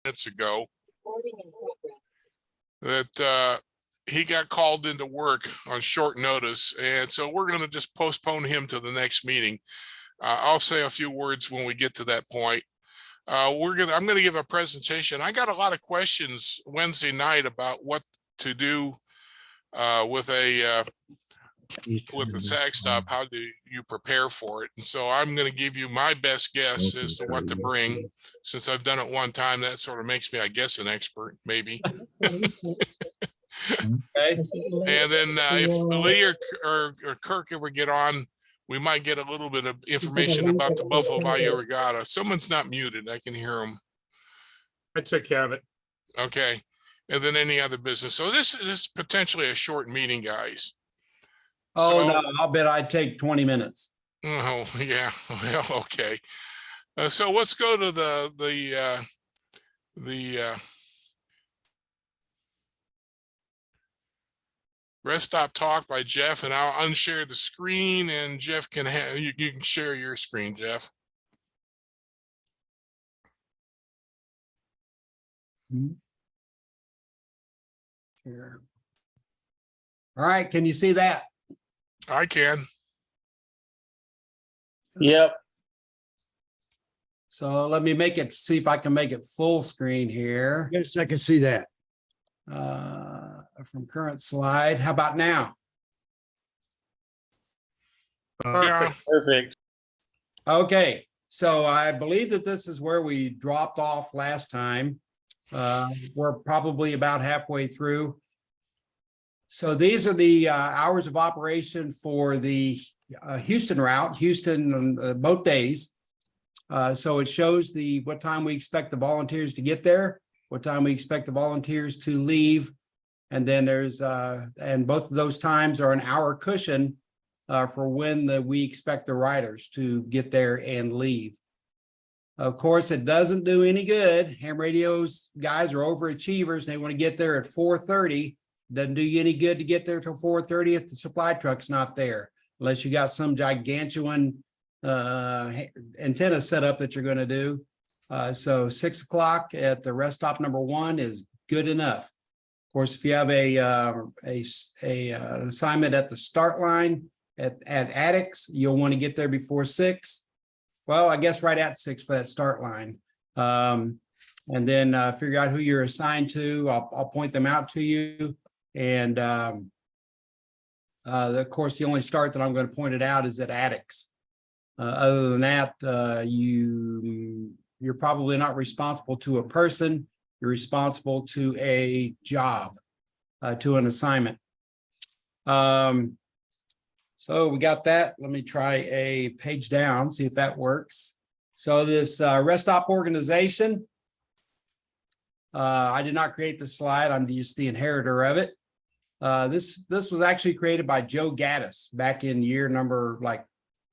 minutes ago that he got called into work on short notice, and so we're going to just postpone him to the next meeting. I'll say a few words when we get to that point. I'm going to give a presentation. I got a lot of questions Wednesday night about what to do with a SAG stop. How do you prepare for it? And so I'm going to give you my best guess as to what to bring. Since I've done it one time, that sort of makes me, I guess, an expert, maybe. Okay. And then if Lee or Kirk ever get on, we might get a little bit of information about the Buffalo Bayou Regatta. Someone's not muted. I can hear them. I took care of it. Okay. And then any other business. So this is potentially a short meeting, guys. Oh, no, I'll bet I'd take 20 minutes. Oh, yeah. Well, okay. So let's go to the rest stop talk by Jeff, and I'll unshare the screen, and Jeff can have, you can share your screen, Jeff. Sure. All right, can you see that? I can. Yep. So let me see if I can make it full screen here. Yes, I can see that. From current slide. How about now? Yeah. Perfect. Okay, so I believe that this is where we dropped off last time. We're probably about halfway through. So these are the hours of operation for the Houston route, Houston on both days. So it shows what time we expect the volunteers to get there, what time we expect the volunteers to leave. And then and both of those times are an hour cushion for when we expect the riders to get there and leave. Of course, it doesn't do any good. Ham radio's guys are overachievers. They want to get there at 4:30. Doesn't do you any good to get there till 4:30 if the supply truck's not there, unless you got some gigantuan antenna setup that you're going to do. So 6 o'clock at the rest stop number 1 is good enough. Of course, if you have an assignment at the start line at Addicts, you'll want to get there before 6. Well, I guess right at 6 for that start line. And then figure out who you're assigned to. I'll point them out to you. And of course, the only start that I'm going to point it out is at Addicts. Other than that, you're probably not responsible to a person. You're responsible to a job, to an assignment. So we got that. Let me try a page down, see if that works. So this rest stop organization, I did not create the slide. I'm just the inheritor of it. This was actually created by Joe Gaddis back in year number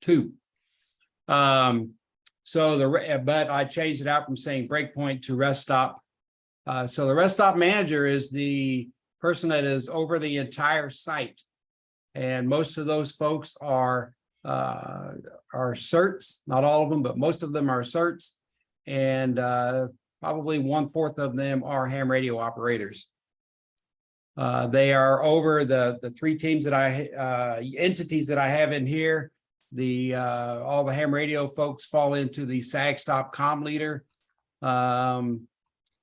2. But I changed it out from saying breakpoint to rest stop. So the rest stop manager is the person that is over the entire site. And most of those folks are certs, not all of them, but most of them are certs. And probably 1/4 of them are ham radio operators. They are over the 3 teams that entities that I have in here. All the ham radio folks fall into the SAG stop comm leader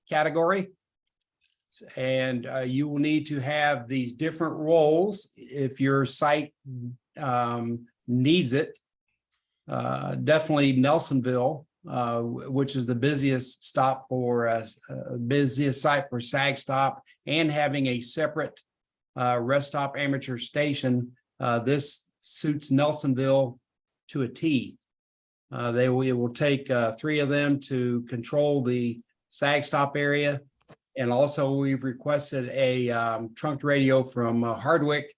category. And you will need to have these different roles if your site needs it. Definitely Nelsonville, which is the busiest stop for busiest site for SAG stop, and having a separate rest stop amateur station. This suits Nelsonville to a T. It will take 3 of them to control the SAG stop area. And also we've requested a trunked radio from Hardwick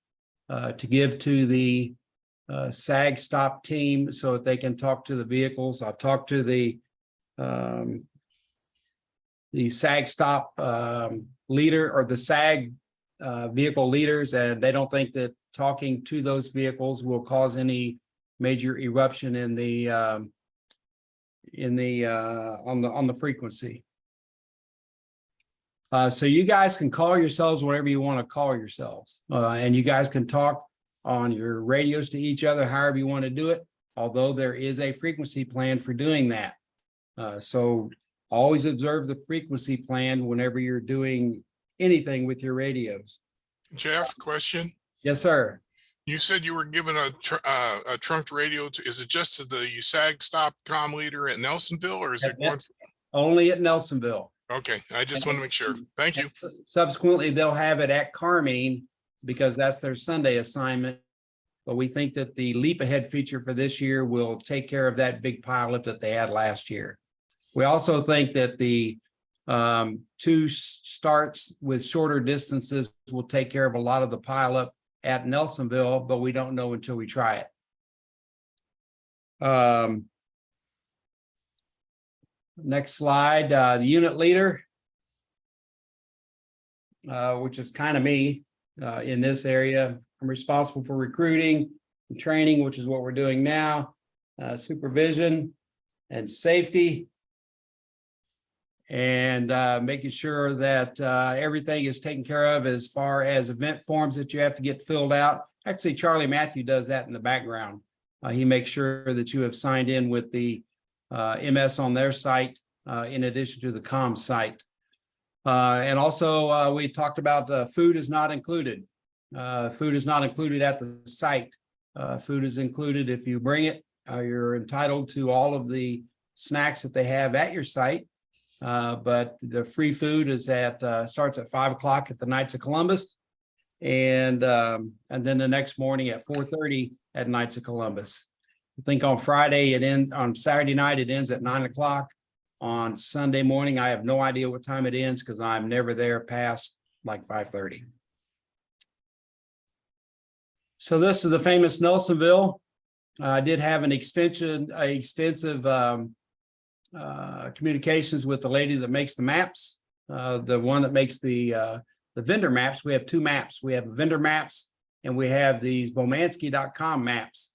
to give to the SAG stop team so that they can talk to the vehicles. I've talked to the SAG stop leader or the SAG vehicle leaders, and they don't think that talking to those vehicles will cause any major eruption on the frequency. So you guys can call yourselves whatever you want to call yourselves. And you guys can talk on your radios to each other, however you want to do it, although there is a frequency plan for doing that. So always observe the frequency plan whenever you're doing anything with your radios. Jeff, question. Yes, sir. You said you were given a trunked radio to, is it just to the USAG stop comm leader at Nelsonville, or is it going? Only at Nelsonville. Okay, I just want to make sure. Thank you. Subsequently, they'll have it at Carmine because that's their Sunday assignment. But we think that the leap ahead feature for this year will take care of that big pileup that they had last year. We also think that the two starts with shorter distances will take care of a lot of the pileup at Nelsonville, but we don't know until we try it. Next slide, the unit leader, which is kind of me in this area. I'm responsible for recruiting and training, which is what we're doing now, supervision and safety, and making sure that everything is taken care of as far as event forms that you have to get filled out. Actually, Charlie Matthew does that in the background. He makes sure that you have signed in with the MS on their site, in addition to the COM site. And also, we talked about food is not included. Food is not included at the site. Food is included if you bring it. You're entitled to all of the snacks that they have at your site. But the free food is starts at 5 o'clock at the Knights of Columbus. And then the next morning at 4:30 at Knights of Columbus. I think on Friday on Saturday night, it ends at 9 o'clock. On Sunday morning, I have no idea what time it ends because I'm never there past like 5:30. So this is the famous Nelsonville. I did have an extensive communications with the lady that makes the maps, the one that makes the vendor maps. We have two maps. We have vendor maps and we have these Bomansky.com maps.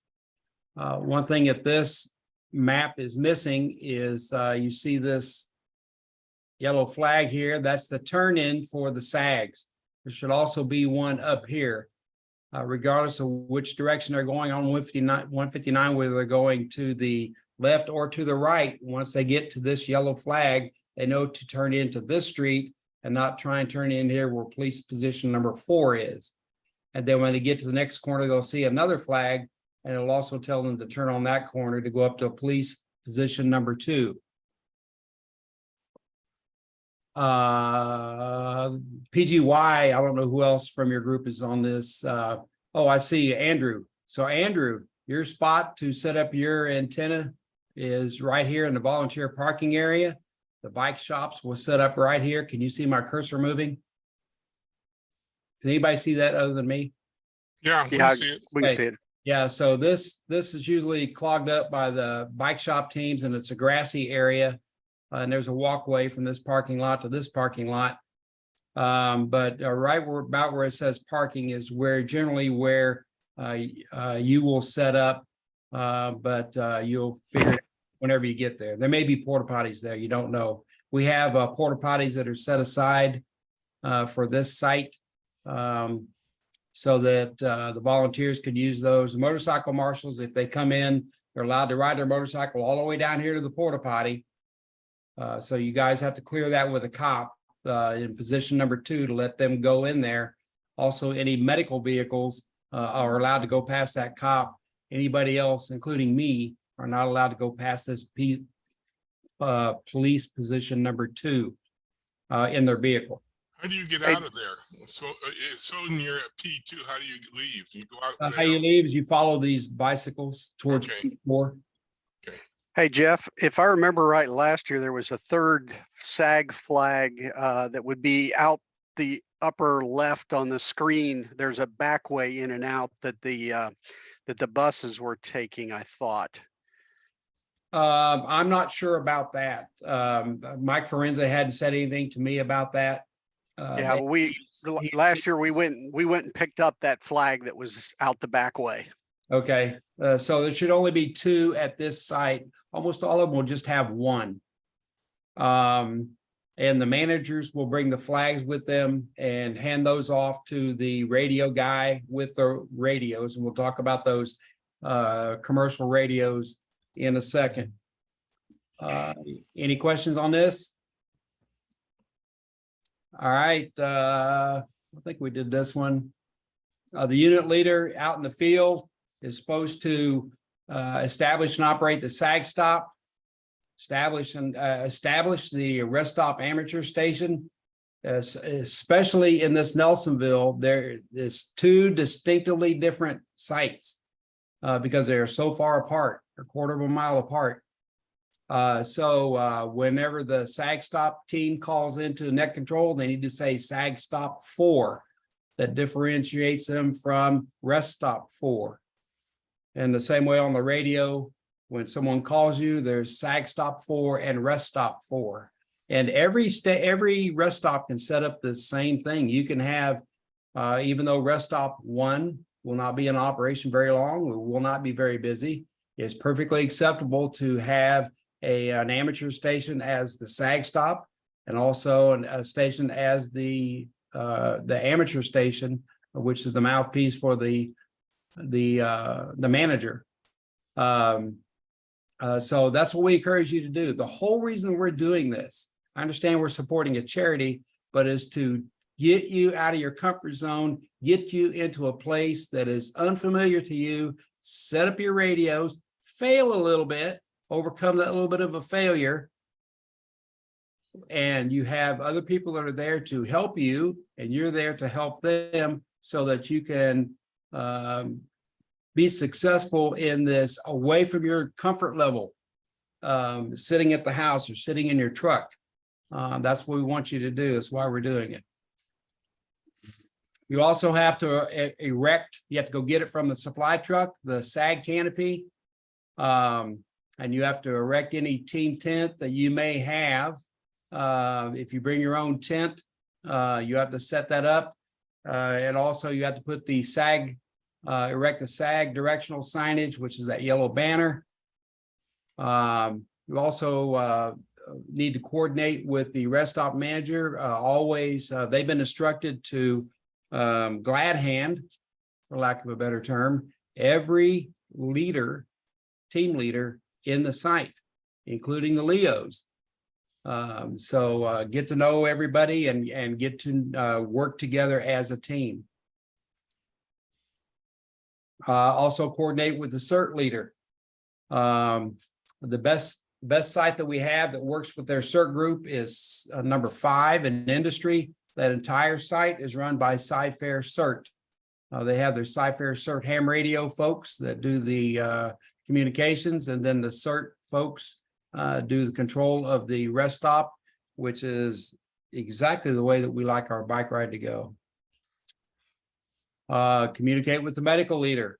One thing that this map is missing is you see this yellow flag here. That's the turn in for the SAGs. There should also be one up here, regardless of which direction they're going on 159, whether they're going to the left or to the right. Once they get to this yellow flag, they know to turn into this street and not try and turn in here where police position number 4 is. And then when they get to the next corner, they'll see another flag, and it'll also tell them to turn on that corner to go up to police position number 2. PGY, I don't know who else from your group is on this. Oh, I see Andrew. So Andrew, your spot to set up your antenna is right here in the volunteer parking area. The bike shops will set up right here. Can you see my cursor moving? Can anybody see that other than me? Yeah, we can see it. We can see it. Yeah, so this is usually clogged up by the bike shop teams, and it's a grassy area. And there's a walkway from this parking lot to this parking lot. But right about where it says parking is generally where you will set up, but you'll figure it out whenever you get there. There may be porta potties there, you don't know. We have porta potties that are set aside for this site, so that the volunteers could use those. Motorcycle marshals, if they come in, they're allowed to ride their motorcycle all the way down here to the porta potty. So you guys have to clear that with a cop in position number 2 to let them go in there. Also, any medical vehicles are allowed to go past that cop. Anybody else, including me, are not allowed to go past this police position number 2 in their vehicle. How do you get out of there? So when you're at P2, how do you leave? You go out. How you leave is you follow these bicycles towards P4. Hey, Jeff, if I remember right, last year there was a third SAG flag that would be out the upper left on the screen. There's a back way in and out that the buses were taking, I thought. I'm not sure about that. Mike Forenza hadn't said anything to me about that. Yeah, last year we went and picked up that flag that was out the back way. Okay, so there should only be 2 at this site. Almost all of them will just have 1. And the managers will bring the flags with them and hand those off to the radio guy with the radios. And we'll talk about those commercial radios in a second. Any questions on this? All right, I think we did this one. The unit leader out in the field is supposed to establish and operate the SAG stop, establish the rest stop amateur station. Especially in this Nelsonville, there is two distinctively different sites because they are so far apart, a quarter of a mile apart. So whenever the SAG stop team calls into net control, they need to say SAG stop 4. That differentiates them from rest stop 4. And the same way on the radio, when someone calls you, there's SAG stop 4 and rest stop 4. And every rest stop can set up the same thing. You can have, even though rest stop 1 will not be in operation very long, will not be very busy, it's perfectly acceptable to have an amateur station as the SAG stop, and also a station as the amateur station, which is the mouthpiece for the manager. So that's what we encourage you to do. The whole reason we're doing this, I understand we're supporting a charity, but is to get you out of your comfort zone, get you into a place that is unfamiliar to you, set up your radios, fail a little bit, overcome that little bit of a failure, and you have other people that are there to help you, and you're there to help them so that you can be successful in this away from your comfort level, sitting at the house or sitting in your truck. That's what we want you to do. That's why we're doing it. You also have to erect, you have to go get it from the supply truck, the SAG canopy. And you have to erect any team tent that you may have. If you bring your own tent, you have to set that up. And also you have to put the SAG, erect the SAG directional signage, which is that yellow banner. You also need to coordinate with the rest stop manager. Always, they've been instructed to glad hand, for lack of a better term, every leader, team leader in the site, including the Leos. So get to know everybody and get to work together as a team. Also coordinate with the CERT leader. The best site that we have that works with their CERT group is number 5 in industry. That entire site is run by Sci-Fair CERT. They have their Sci-Fair CERT ham radio folks that do the communications, and then the CERT folks do the control of the rest stop, which is exactly the way that we like our bike ride to go. Communicate with the medical leader.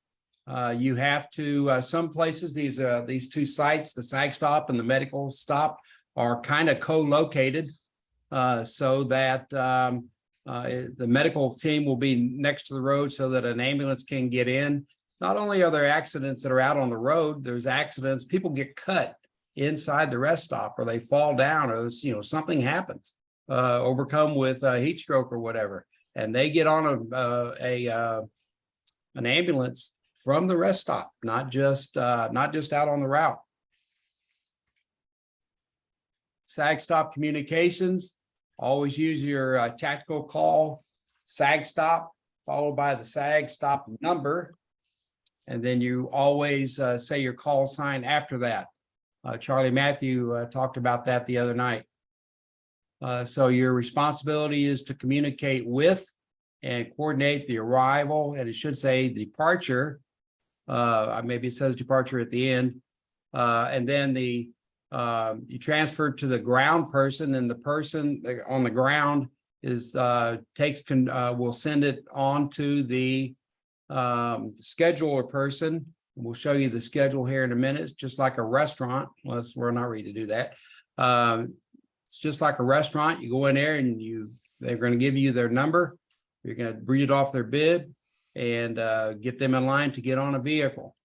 You have to, some places, these two sites, the SAG stop and the medical stop, are kind of co-located so that the medical team will be next to the road so that an ambulance can get in. Not only are there accidents that are out on the road, there's accidents, people get cut inside the rest stop, or they fall down, or something happens, overcome with a heat stroke or whatever, and they get on an ambulance from the rest stop, not just out on the route. SAG stop communications, always use your tactical call, SAG stop, followed by the SAG stop number. And then you always say your call sign after that. Charlie Matthew talked about that the other night. So your responsibility is to communicate with and coordinate the arrival, and it should say departure. Maybe it says departure at the end. And then you transfer to the ground person, and the person on the ground is will send it on to the scheduler person. We'll show you the schedule here in a minute. It's just like a restaurant. Well, we're not ready to do that. It's just like a restaurant. You go in there and they're going to give you their number. You're going to read it off their bib and get them in line to get on a vehicle.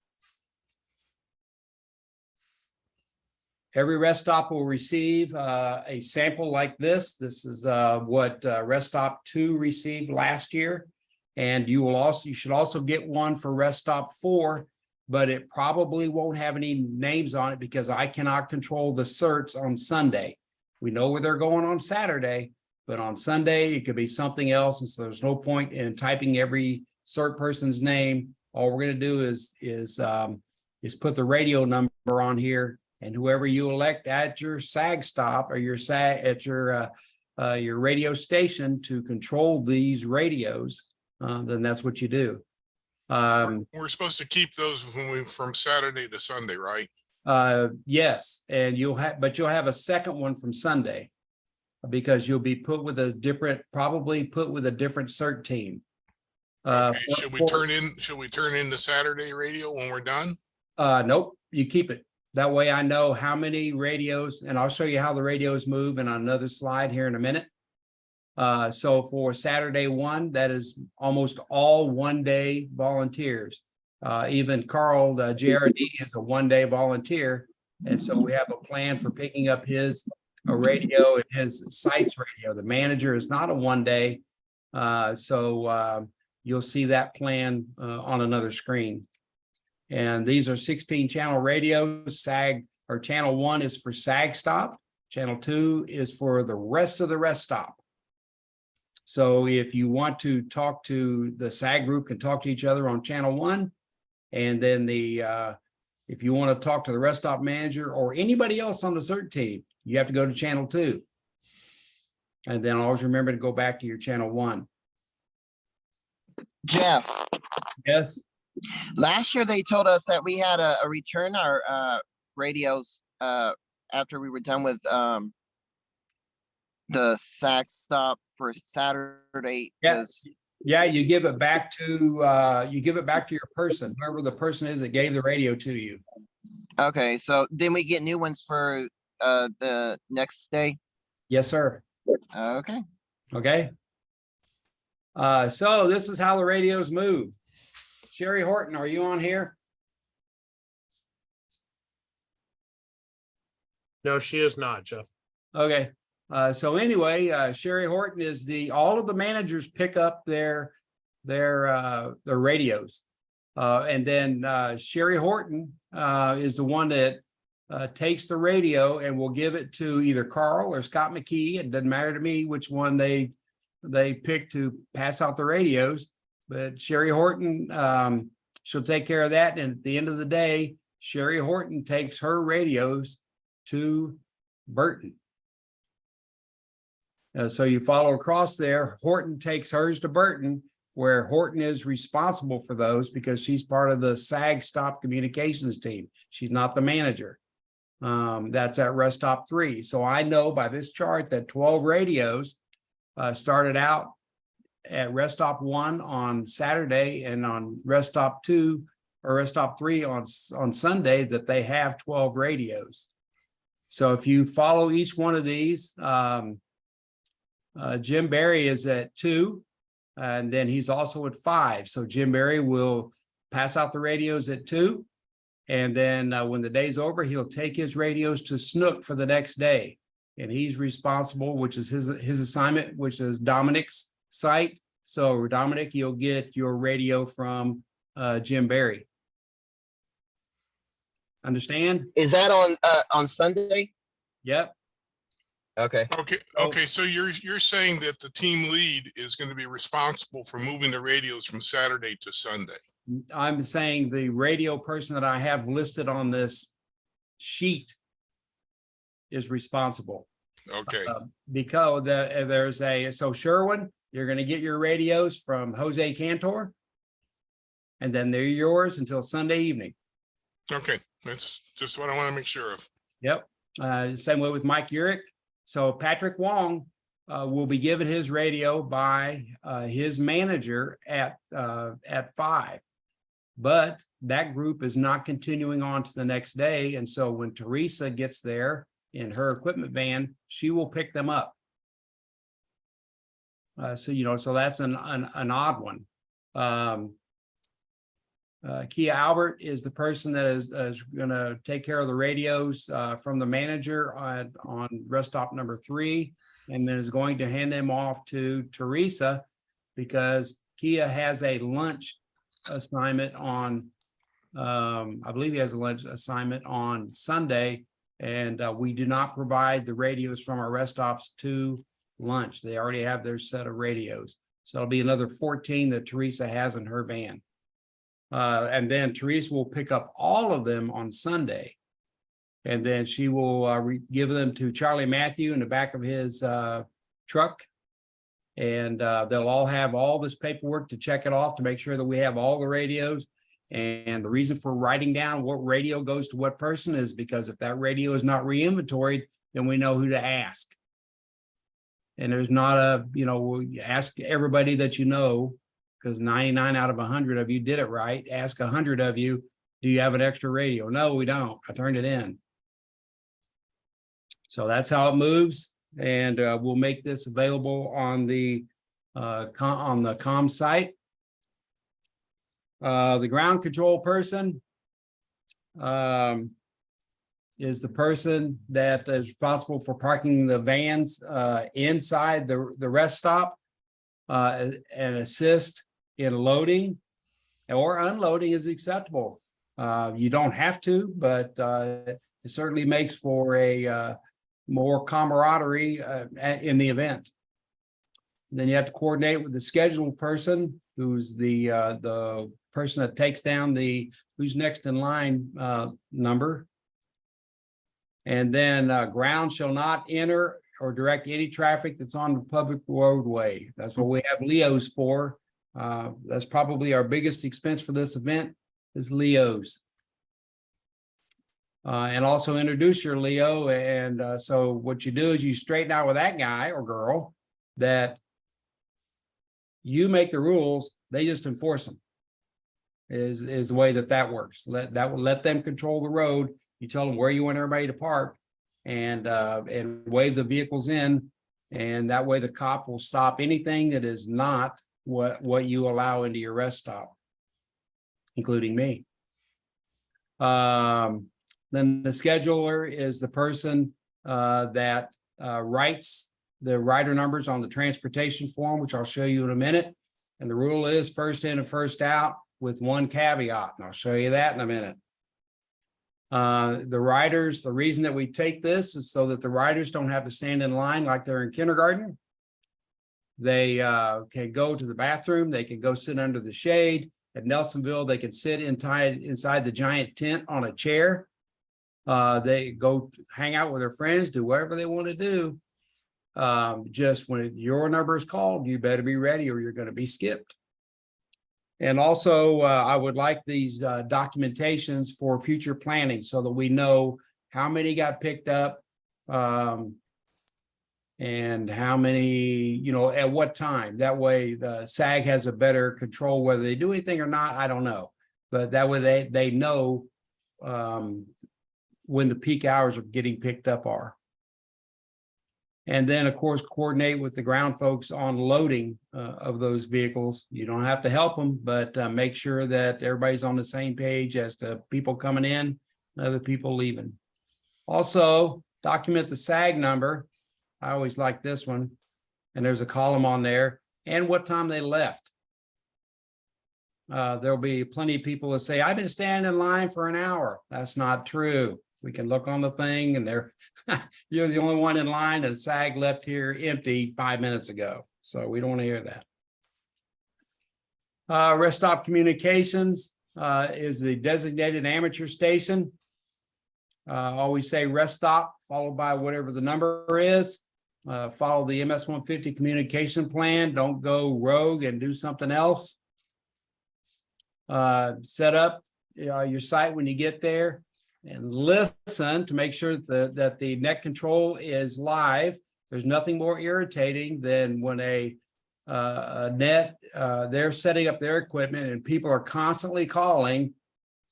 Every rest stop will receive a sample like this. This is what rest stop 2 received last year. And you should also get one for rest stop 4, but it probably won't have any names on it because I cannot control the certs on Sunday. We know where they're going on Saturday, but on Sunday, it could be something else. And so there's no point in typing every cert person's name. All we're going to do is put the radio number on here, and whoever you elect at your SAG stop or your SAG at your radio station to control these radios, then that's what you do. We're supposed to keep those from Saturday to Sunday, right? Yes, and you'll have a second one from Sunday because you'll be put with a different cert team. Okay, should we turn in the Saturday radio when we're done? Nope, you keep it. That way I know how many radios, and I'll show you how the radios move in another slide here in a minute. So for Saturday 1, that is almost all one-day volunteers. Even Carl, the JRD, is a one-day volunteer. And so we have a plan for picking up his radio and his site's radio. The manager is not a one-day. So you'll see that plan on another screen. And these are 16 channel radios. SAG or channel 1 is for SAG stop. Channel 2 is for the rest of the rest stop. So if you want to talk to the SAG group, can talk to each other on channel 1. And then if you want to talk to the rest stop manager or anybody else on the CERT team, you have to go to channel 2. And then always remember to go back to your channel 1. Jeff, Yes. last year they told us that we had a return our radios after we were done with the SAG stop for Saturday. Yeah. Yeah, you give it back to your person, whoever the person is that gave the radio to you. Okay, so then we get new ones for the next day. Yes, sir. Okay. Okay. So this is how the radios move. Sherry Horton, are you on here? No, she is not, Jeff. Okay. So anyway, Sherry Horton is all of the managers pick up their radios. And then Sherry Horton is the one that takes the radio and will give it to either Carl or Scott McKee. It doesn't matter to me which one they pick to pass out the radios, but Sherry Horton, she'll take care of that. And at the end of the day, Sherry Horton takes her radios to Burton. So you follow across there, Horton takes hers to Burton, where Horton is responsible for those because she's part of the SAG stop communications team. She's not the manager. That's at rest stop 3. So I know by this chart that 12 radios started out at rest stop 1 on Saturday and on rest stop 2 or rest stop 3 on Sunday that they have 12 radios. So if you follow each one of these, Jim Barry is at 2, and then he's also at 5. So Jim Barry will pass out the radios at 2. And then when the day's over, he'll take his radios to Snook for the next day. And he's responsible, which is his assignment, which is Dominic's site. So Dominic, you'll get your radio from Jim Barry. Understand? Is that on Sunday? Yep. Okay. Okay. So you're saying that the team lead is going to be responsible for moving the radios from Saturday to Sunday? I'm saying the radio person that I have listed on this sheet is responsible. Okay. Because so Sherwin, you're going to get your radios from Jose Cantor, and then they're yours until Sunday evening. Okay. That's just what I want to make sure of. Yep. Same way with Mike Urich. So Patrick Wong will be given his radio by his manager at 5. But that group is not continuing on to the next day. And so when Teresa gets there in her equipment van, she will pick them up. So that's an odd one. Kia Albert is the person that is going to take care of the radios from the manager on rest stop number 3, and then is going to hand them off to Teresa because Kia has a lunch assignment on, I believe he has a lunch assignment on Sunday, and we do not provide the radios from our rest stops to lunch. They already have their set of radios. So it'll be another 14 that Teresa has in her van. And then Teresa will pick up all of them on Sunday. And then she will give them to Charlie Matthew in the back of his truck. And they'll all have all this paperwork to check it off to make sure that we have all the radios. And the reason for writing down what radio goes to what person is because if that radio is not re-inventoried, then we know who to ask. And there's not a, ask everybody that you know, because 99 out of 100 of you did it right. Ask 100 of you, do you have an extra radio? No, we don't. I turned it in. So that's how it moves. And we'll make this available on the COM site. The ground control person is the person that is responsible for parking the vans inside the rest stop and assist in loading or unloading is acceptable. You don't have to, but it certainly makes for a more camaraderie in the event. Then you have to coordinate with the scheduled person, who's the person that takes down the who's next in line number. And then ground shall not enter or direct any traffic that's on the public roadway. That's what we have Leos for. That's probably our biggest expense for this event is Leos. And also introduce your Leo. And so what you do is you straighten out with that guy or girl that you make the rules, they just enforce them. Is the way that works. Let them control the road. You tell them where you want everybody to park and wave the vehicles in. And that way the cop will stop anything that is not what you allow into your rest stop, including me. Then the scheduler is the person that writes the rider numbers on the transportation form, which I'll show you in a minute. And the rule is first in and first out with one caveat. And I'll show you that in a minute. The riders, the reason that we take this is so that the riders don't have to stand in line like they're in kindergarten. They can go to the bathroom. They can go sit under the shade. At Nelsonville, they can sit inside the giant tent on a chair. They go hang out with their friends, do whatever they want to do. Just when your number is called, you better be ready or you're going to be skipped. And also, I would like these documentations for future planning so that we know how many got picked up and how many, at what time. That way the SAG has a better control whether they do anything or not. I don't know. But that way they know when the peak hours of getting picked up are. And then, of course, coordinate with the ground folks on loading of those vehicles. You don't have to help them, but make sure that everybody's on the same page as to people coming in and other people leaving. Also, document the SAG number. I always like this one. And there's a column on there and what time they left. There'll be plenty of people that say, I've been standing in line for an hour. That's not true. We can look on the thing and you're the only one in line and SAG left here empty 5 minutes ago. So we don't want to hear that. Rest stop communications is the designated amateur station. Always say rest stop followed by whatever the number is. Follow the MS-150 communication plan. Don't go rogue and do something else. Set up your site when you get there. And listen to make sure that the net control is live. There's nothing more irritating than when a net, they're setting up their equipment and people are constantly calling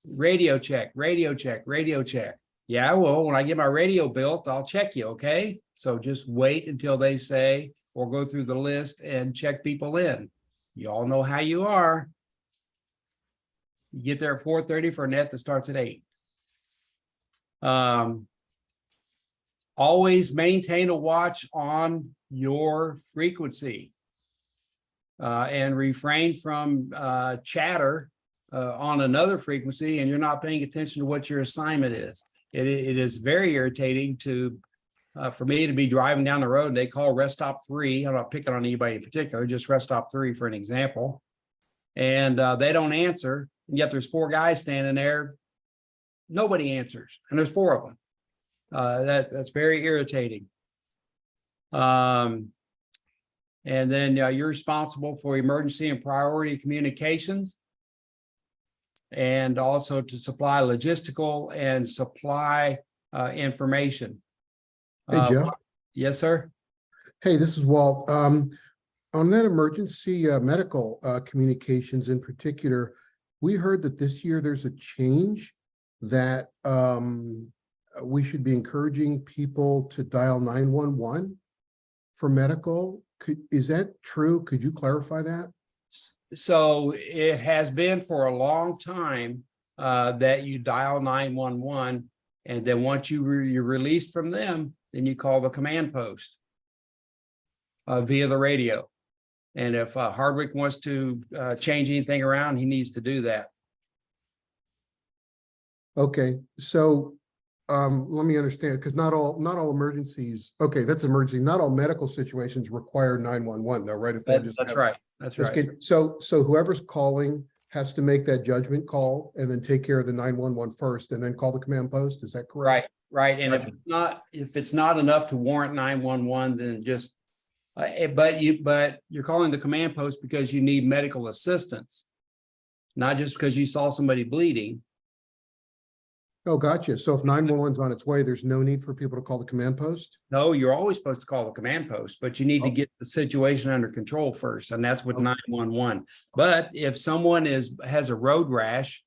radio check, radio check, radio check. Yeah, well, when I get my radio built, I'll check you, okay? So just wait until they say, or go through the list and check people in. You all know how you are. You get there at 4:30 for a net that starts at 8. Always maintain a watch on your frequency. And refrain from chatter on another frequency, and you're not paying attention to what your assignment is. It is very irritating for me to be driving down the road and they call rest stop 3. I'm not picking on anybody in particular, just rest stop 3 for an example. And they don't answer, and yet there's 4 guys standing there. Nobody answers, and there's 4 of them. That's very irritating. And then you're responsible for emergency and priority communications, and also to supply logistical and supply information. Hey, Jeff. Yes, sir. Hey, this is Walt. On that emergency medical communications in particular, we heard that this year there's a change that we should be encouraging people to dial 911 for medical. Is that true? Could you clarify that? So it has been for a long time that you dial 911, and then once you're released from them, then you call the command post via the radio. And if Hardwick wants to change anything around, he needs to do that. Okay, so let me understand, because not all emergencies, okay, that's emergency. Not all medical situations require 911 though, right? If they're just That's right. That's Let's right. get, so whoever's calling has to make that judgment call and then take care of the 911 first and then call the command post. Is that correct? Right. And Gotcha. if it's not enough to warrant 911, then just, but you're calling the command post because you need medical assistance, not just because you saw somebody bleeding. Oh, gotcha. So if 911's on its way, there's no need for people to call the command post? No, you're always supposed to call the command post, but you need to get the situation under control first, and that's with 911. But if someone has a road rash,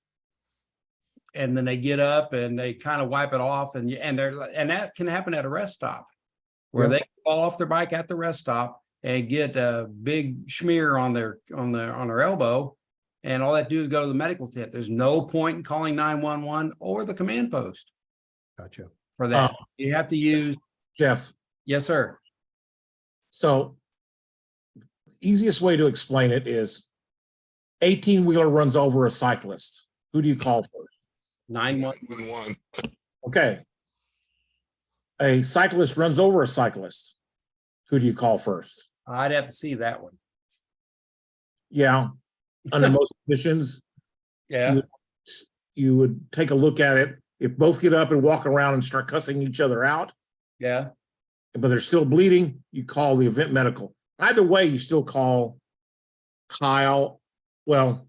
and then they get up and they kind of wipe it off, and that can happen at a rest stop, where Yeah. they fall off their bike at the rest stop and get a big smear on their elbow, and all that do is go to the medical tent. There's no point in calling 911 or the command post Gotcha. for that. You have to use. Jeff, Yes, sir. so the easiest way to explain it is 18-wheeler runs over a cyclist. Who do you call first? 911. 911. Okay. A cyclist runs over a cyclist. Who do you call first? I'd have to see that one. Yeah, under most conditions, Yeah. you would take a look at it. If both get up and walk around and start cussing each other out, Yeah. but they're still bleeding, you call the event medical. Either way, you still call Kyle. Well,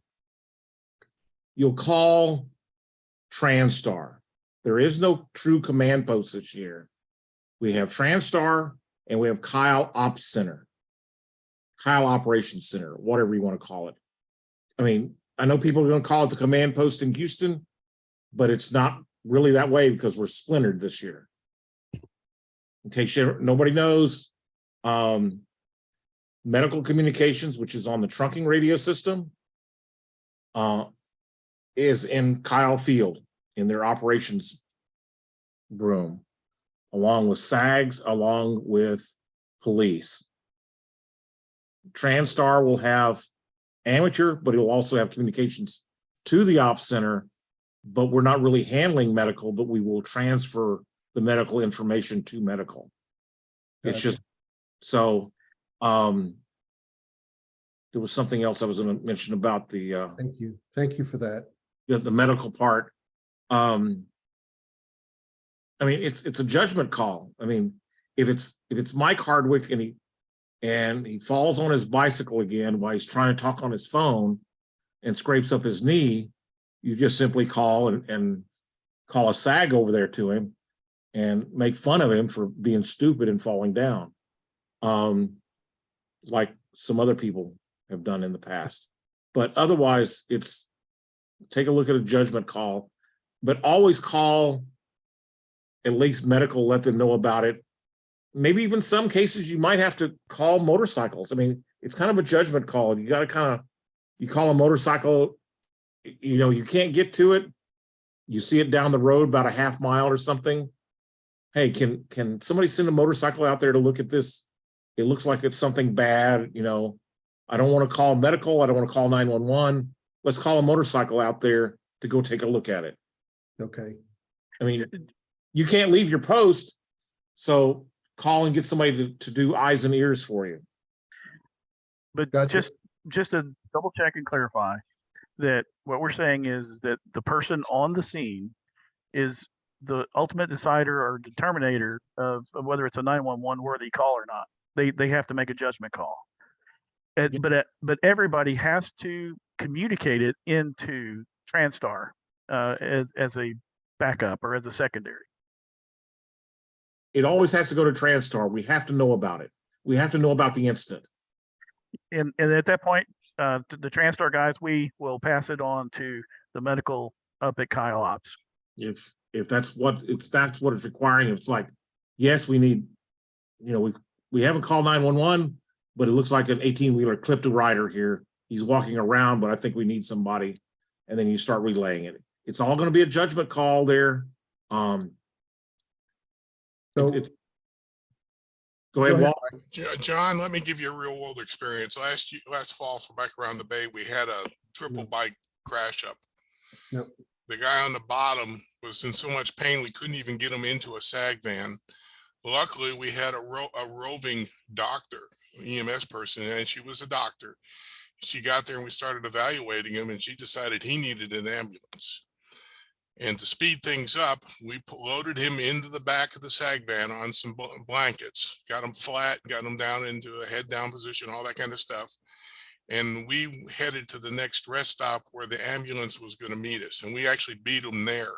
you'll call Transtar. There is no true command post this year. We have Transtar and we have Kyle Ops Center, Kyle Operations Center, whatever you want to call it. I mean, I know people are going to call it the command post in Houston, but it's not really that way because we're splintered this year. In case nobody knows, medical communications, which is on the trunking radio system, is in Kyle Field in their operations room, along with SAGs, along with police. Transtar will have amateur, but it will also have communications to the ops center, but we're not really handling medical, but we will transfer the medical information to medical. It's Gotcha. just, so there was something else I was going to mention about the Thank you. Thank you for that. the medical part. I mean, it's a judgment call. I mean, if it's Mike Hardwick and he falls on his bicycle again while he's trying to talk on his phone and scrapes up his knee, you just simply call and call a SAG over there to him and make fun of him for being stupid and falling down, like some other people have done in the past. But otherwise, it's take a look at a judgment call, but always call at least medical, let them know about it. Maybe even some cases you might have to call motorcycles. I mean, it's kind of a judgment call. You got to you call a motorcycle you know, you can't get to it. You see it down the road about a half mile or something. Hey, can somebody send a motorcycle out there to look at this? It looks like it's something bad, you know. I don't want to call medical. I don't want to call 911. Let's call a motorcycle out there to go take a look at it. Okay. I mean, you can't leave your post, so call and get somebody to do eyes and ears for you. But Gotcha. just to double check and clarify that what we're saying is that the person on the scene is the ultimate decider or determinator of whether it's a 911 worthy call or not. They have to make a judgment call. But everybody has to communicate it into Transtar as a backup or as a secondary. It always has to go to Transtar. We have to know about it. We have to know about the incident. And at that point, the Transtar guys, we will pass it on to the medical up at Kyle Ops. If that's what it's requiring. If it's like, yes, we need, you know, we haven't called 911, but it looks like an 18-wheeler clipped a rider here. He's walking around, but I think we need somebody. And then you start relaying it. It's all going to be a judgment call there. So Go ahead, ahead. Walt. John, let me give you a real world experience. Last fall from back around the bay, we had a triple bike crash up. Yep. The guy on the bottom was in so much pain, we couldn't even get him into a SAG van. Luckily, we had a roving doctor, EMS person, and she was a doctor. She got there and we started evaluating him, and she decided he needed an ambulance. And to speed things up, we loaded him into the back of the SAG van on some blankets, got him flat, got him down into a head down position, all that kind of stuff. And we headed to the next rest stop where the ambulance was going to meet us. And we actually beat him there.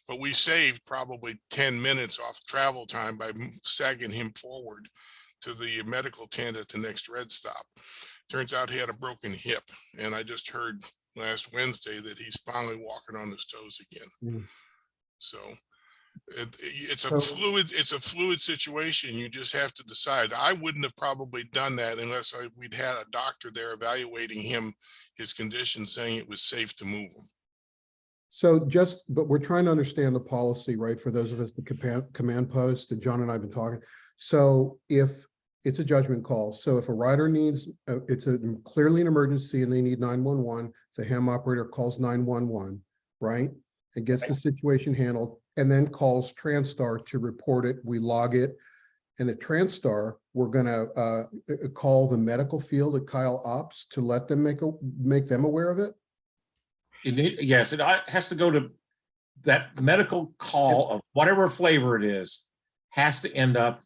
But we saved probably 10 minutes off travel time by sagging him forward to the medical tent at the next red stop. Turns out he had a broken hip. And I just heard last Wednesday that he's finally walking on his toes again. Mm. So it's a fluid situation. You just have to decide. I wouldn't have probably done that unless we'd had a doctor there evaluating him, his condition, saying it was safe to move him. So but we're trying to understand the policy, right? For those of us, the command post, and John and I have been talking. So if it's a judgment call, so if a rider needs, it's clearly an emergency and they need 911, the ham operator calls 911, right? And gets the situation handled and then calls Transtar to report it. We log it. And at Transtar, we're gonna call the medical field at Kyle Ops to let them make them aware of it. Yes, it has to go to that medical call of whatever flavor it is, has to end up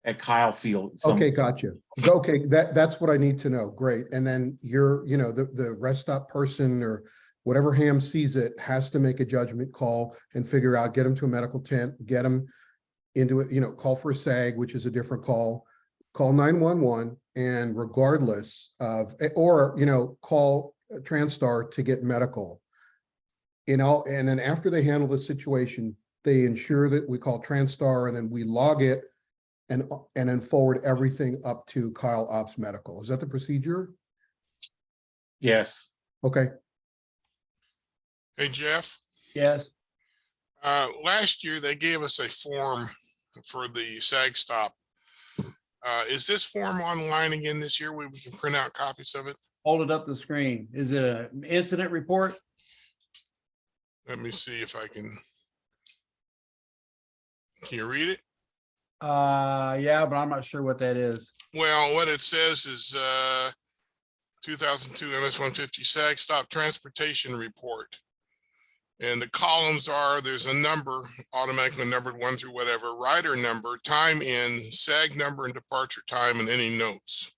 at Kyle Field. Okay, gotcha. Okay, that's what I need to know. Great. And then the rest stop person or whatever ham sees it has to make a judgment call and figure out, get them to a medical tent, get them into it, call for a SAG, which is a different call 911, and regardless of, or, call Transtar to get medical. And then after they handle the situation, they ensure that we call Transtar and then we log it and then forward everything up to Kyle Ops Medical. Is that the procedure? Yes. Okay. Hey, Jeff. Yes. Last year, they gave us a form for the SAG stop. Is this form online again this year where we can print out copies of it? Hold it up the screen. Is it an incident report? Let me see if I can. Can you read it? Yeah, but I'm not sure what that is. Well, what it says is 2002 MS-150 SAG stop transportation report. And the columns are, there's a number, automatically numbered 1 through whatever, rider number, time in, SAG number and departure time, and any notes.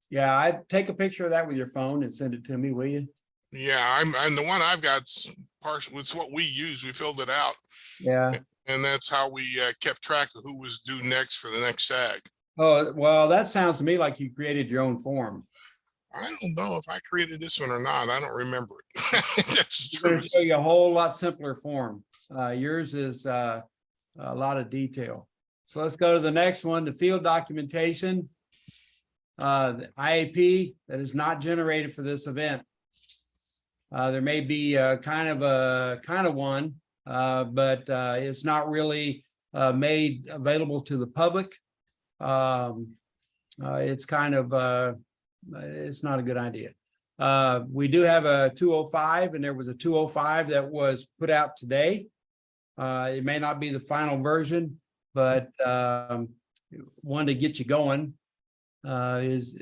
Yeah, I'd take a picture of that with your phone and send it to me, will you? Yeah, I'm the one I've got partial. It's what we use. We filled it out. Yeah. And that's how we kept track of who was due next for the next SAG. Oh, well, that sounds to me like you created your own form. I don't know if I created this one or not. I don't remember it. That's It's true. going to show you a whole lot simpler form. Yours is a lot of detail. So let's go to the next one, the field documentation. The IAP that is not generated for this event. There may be kind of one, but it's not really made available to the public. It's kind of it's not a good idea. We do have a 205, and there was a 205 that was put out today. It may not be the final version, but one to get you going is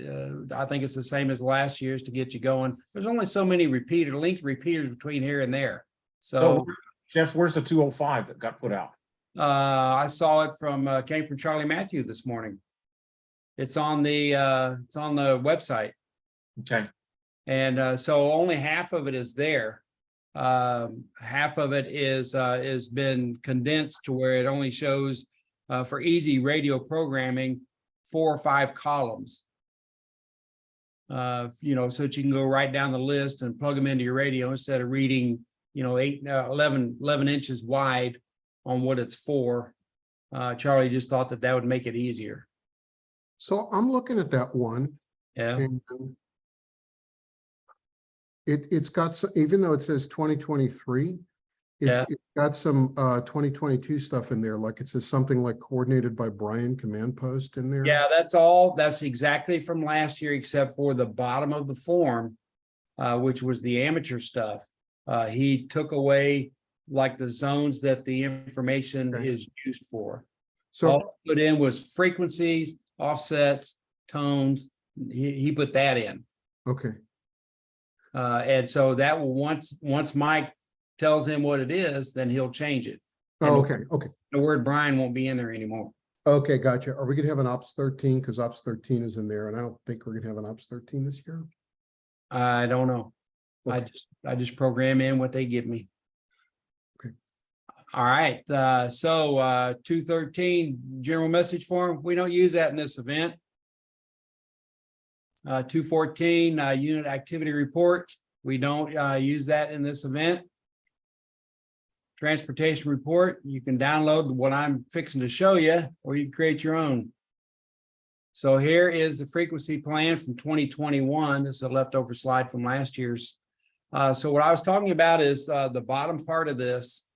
I think it's the same as last year's to get you going. There's only so many linked repeaters between here and there. So Jeff, where's the 205 that got put out? I saw it came from Charlie Matthew this morning. It's on the website. Okay. And so only half of it is there. Half of it is been condensed to where it only shows for easy radio programming 4 or 5 columns. So that you can go right down the list and plug them into your radio instead of reading, 11 inches wide on what it's for. Charlie just thought that would make it easier. So I'm looking at that one. Yeah. And it's got some, even though it says 2023, Yeah. it's got some 2022 stuff in there. Like it says something like coordinated by Brian command post in there. Yeah, that's exactly from last year, except for the bottom of the form, which was the amateur stuff. He took away like the zones that the information Okay. is used for. So All put in was frequencies, offsets, tones. He put that in. okay. And so that will once Mike tells him what it is, then he'll change it. Oh, And okay. The word Brian won't be in there anymore. Okay, gotcha. Are we gonna have an Ops 13? Because Ops 13 is in there, and I don't think we're gonna have an Ops 13 this year. I don't know. Okay. I just program in what they give me. Okay. All right, so 213 general message form, we don't use that in this event. 214 unit activity report, we don't use that in this event. Transportation report, you can download what I'm fixing to show you, or you can create your own. So here is the frequency plan from 2021. This is a leftover slide from last year's. So what I was talking about is the bottom part of this.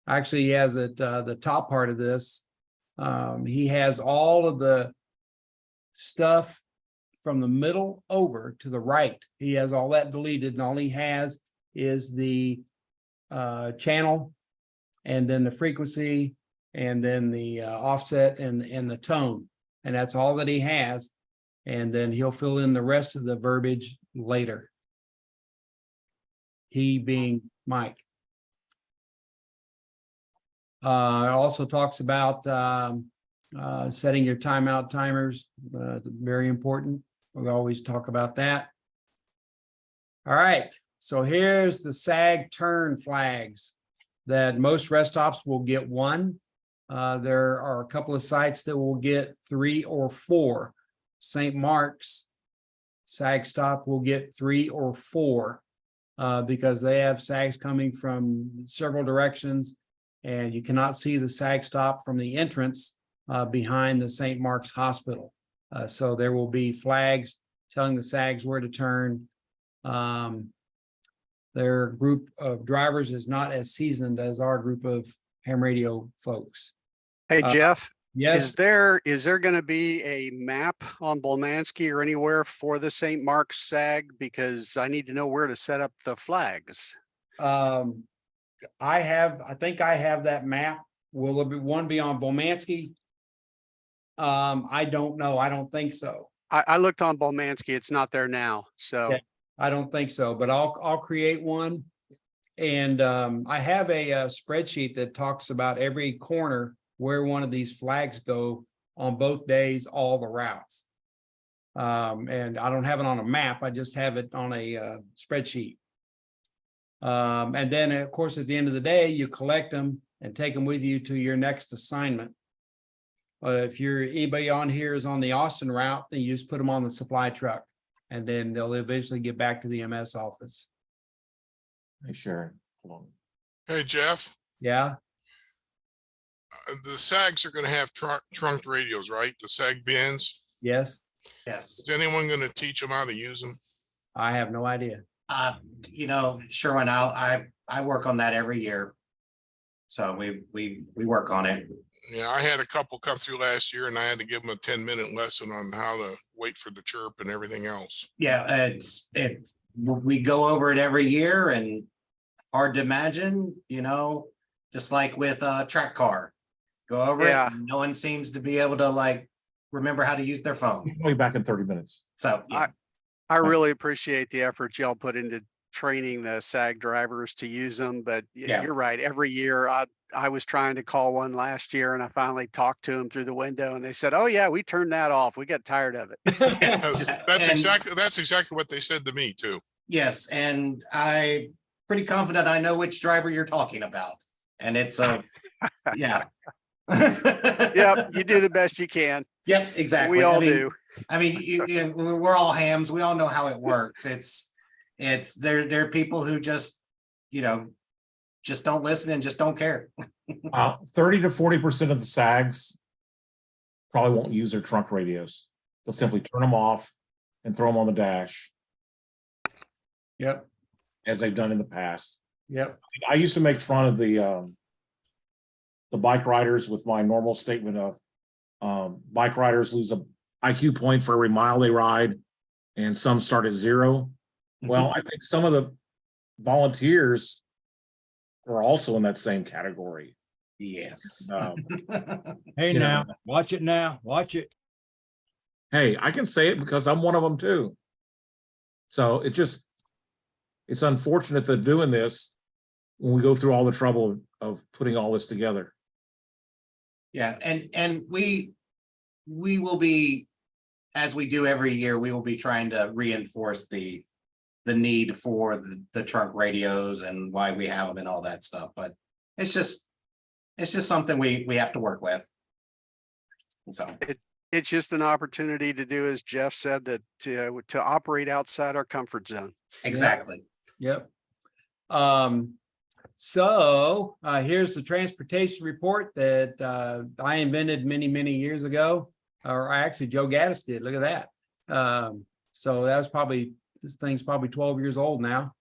Actually, he has it, the top part of this. He has all of the stuff from the middle over to the right. He has all that deleted, and all he has is the channel, and then the frequency, and then the offset and the tone. And that's all that he has. And then he'll fill in the rest of the verbiage later. He being Mike. It also talks about setting your timeout timers, very important. We always talk about that. All right, so here's the SAG turn flags that most rest stops will get one. There are a couple of sites that will get 3 or 4. St. Mark's SAG stop will get 3 or 4 because they have SAGs coming from several directions, and you cannot see the SAG stop from the entrance behind the St. Mark's Hospital. So there will be flags telling the SAGs where to turn. Their group of drivers is not as seasoned as our group of ham radio folks. Hey, Jeff, Yes, is there going to be a map on Bolmansky or anywhere for the St. Mark's SAG? Because I need to know where to set up the flags. I think I have that map. Will there be one be on Bolmansky? I don't know. I don't think so. I looked on Bolmansky. It's not there now. So Yeah. I don't think so, but I'll create one. And I have a spreadsheet that talks about every corner where one of these flags go on both days, all the routes. And I don't have it on a map. I just have it on a spreadsheet. And then, of course, at the end of the day, you collect them and take them with you to your next assignment. If anybody on here is on the Austin route, then you just put them on the supply truck, and then they'll eventually get back to the MS office. Hey, Sharon, hold on. Hey, Jeff, Yeah, the SAGs are gonna have trunked radios, right? The SAG VINs. yes, Is anyone gonna teach them how to use them? I have no idea. Sherwin, I work on that every year. So we work on it. Yeah, I had a couple come through last year and I had to give them a 10-minute lesson on how to wait for the chirp and everything else. Yeah, we go over it every year, and hard to imagine, just like with a track car. Go over it, Yeah. and no one seems to be able to like remember how to use their phone. I'll be back in 30 minutes. So yeah. I really appreciate the effort y'all put into training the SAG drivers to use them, but Yeah. you're right. Every year, I was trying to call one last year, and I finally talked to them through the window, and they said, "Oh yeah, we turned that off. We got tired of it." That's And- exactly what they said to me too. Yes, and I'm pretty confident I know which driver you're talking about. And it's yeah. Yep, you do the best you can. Yep, exactly. We all I mean, do. I mean, we're all hams. We all know how it works. There are people who just don't listen and just don't care. 30 to 40% of the SAGs probably won't use their trunk radios. They'll simply turn them off and throw them on the dash, Yep, as they've done in the past. yep. I used to make fun of the bike riders with my normal statement of bike riders lose a IQ point for every mile they ride, and some start at 0. Well, I think some of the volunteers are also in that same category. Yes. Hey You know. now, watch it now, watch it. Hey, I can say it because I'm one of them too. So it's unfortunate that doing this when we go through all the trouble of putting all this together. Yeah, and we will be, as we do every year, we will be trying to reinforce the need for the trunk radios and why we have them and all that stuff. But it's just something we have to work with. So It's just an opportunity to do, as Jeff said, that to operate outside our comfort zone. exactly. Yep. So here's the transportation report that I invented many years ago, or actually Joe Gaddis did. Look at that. So that was this thing's probably 12 years old now.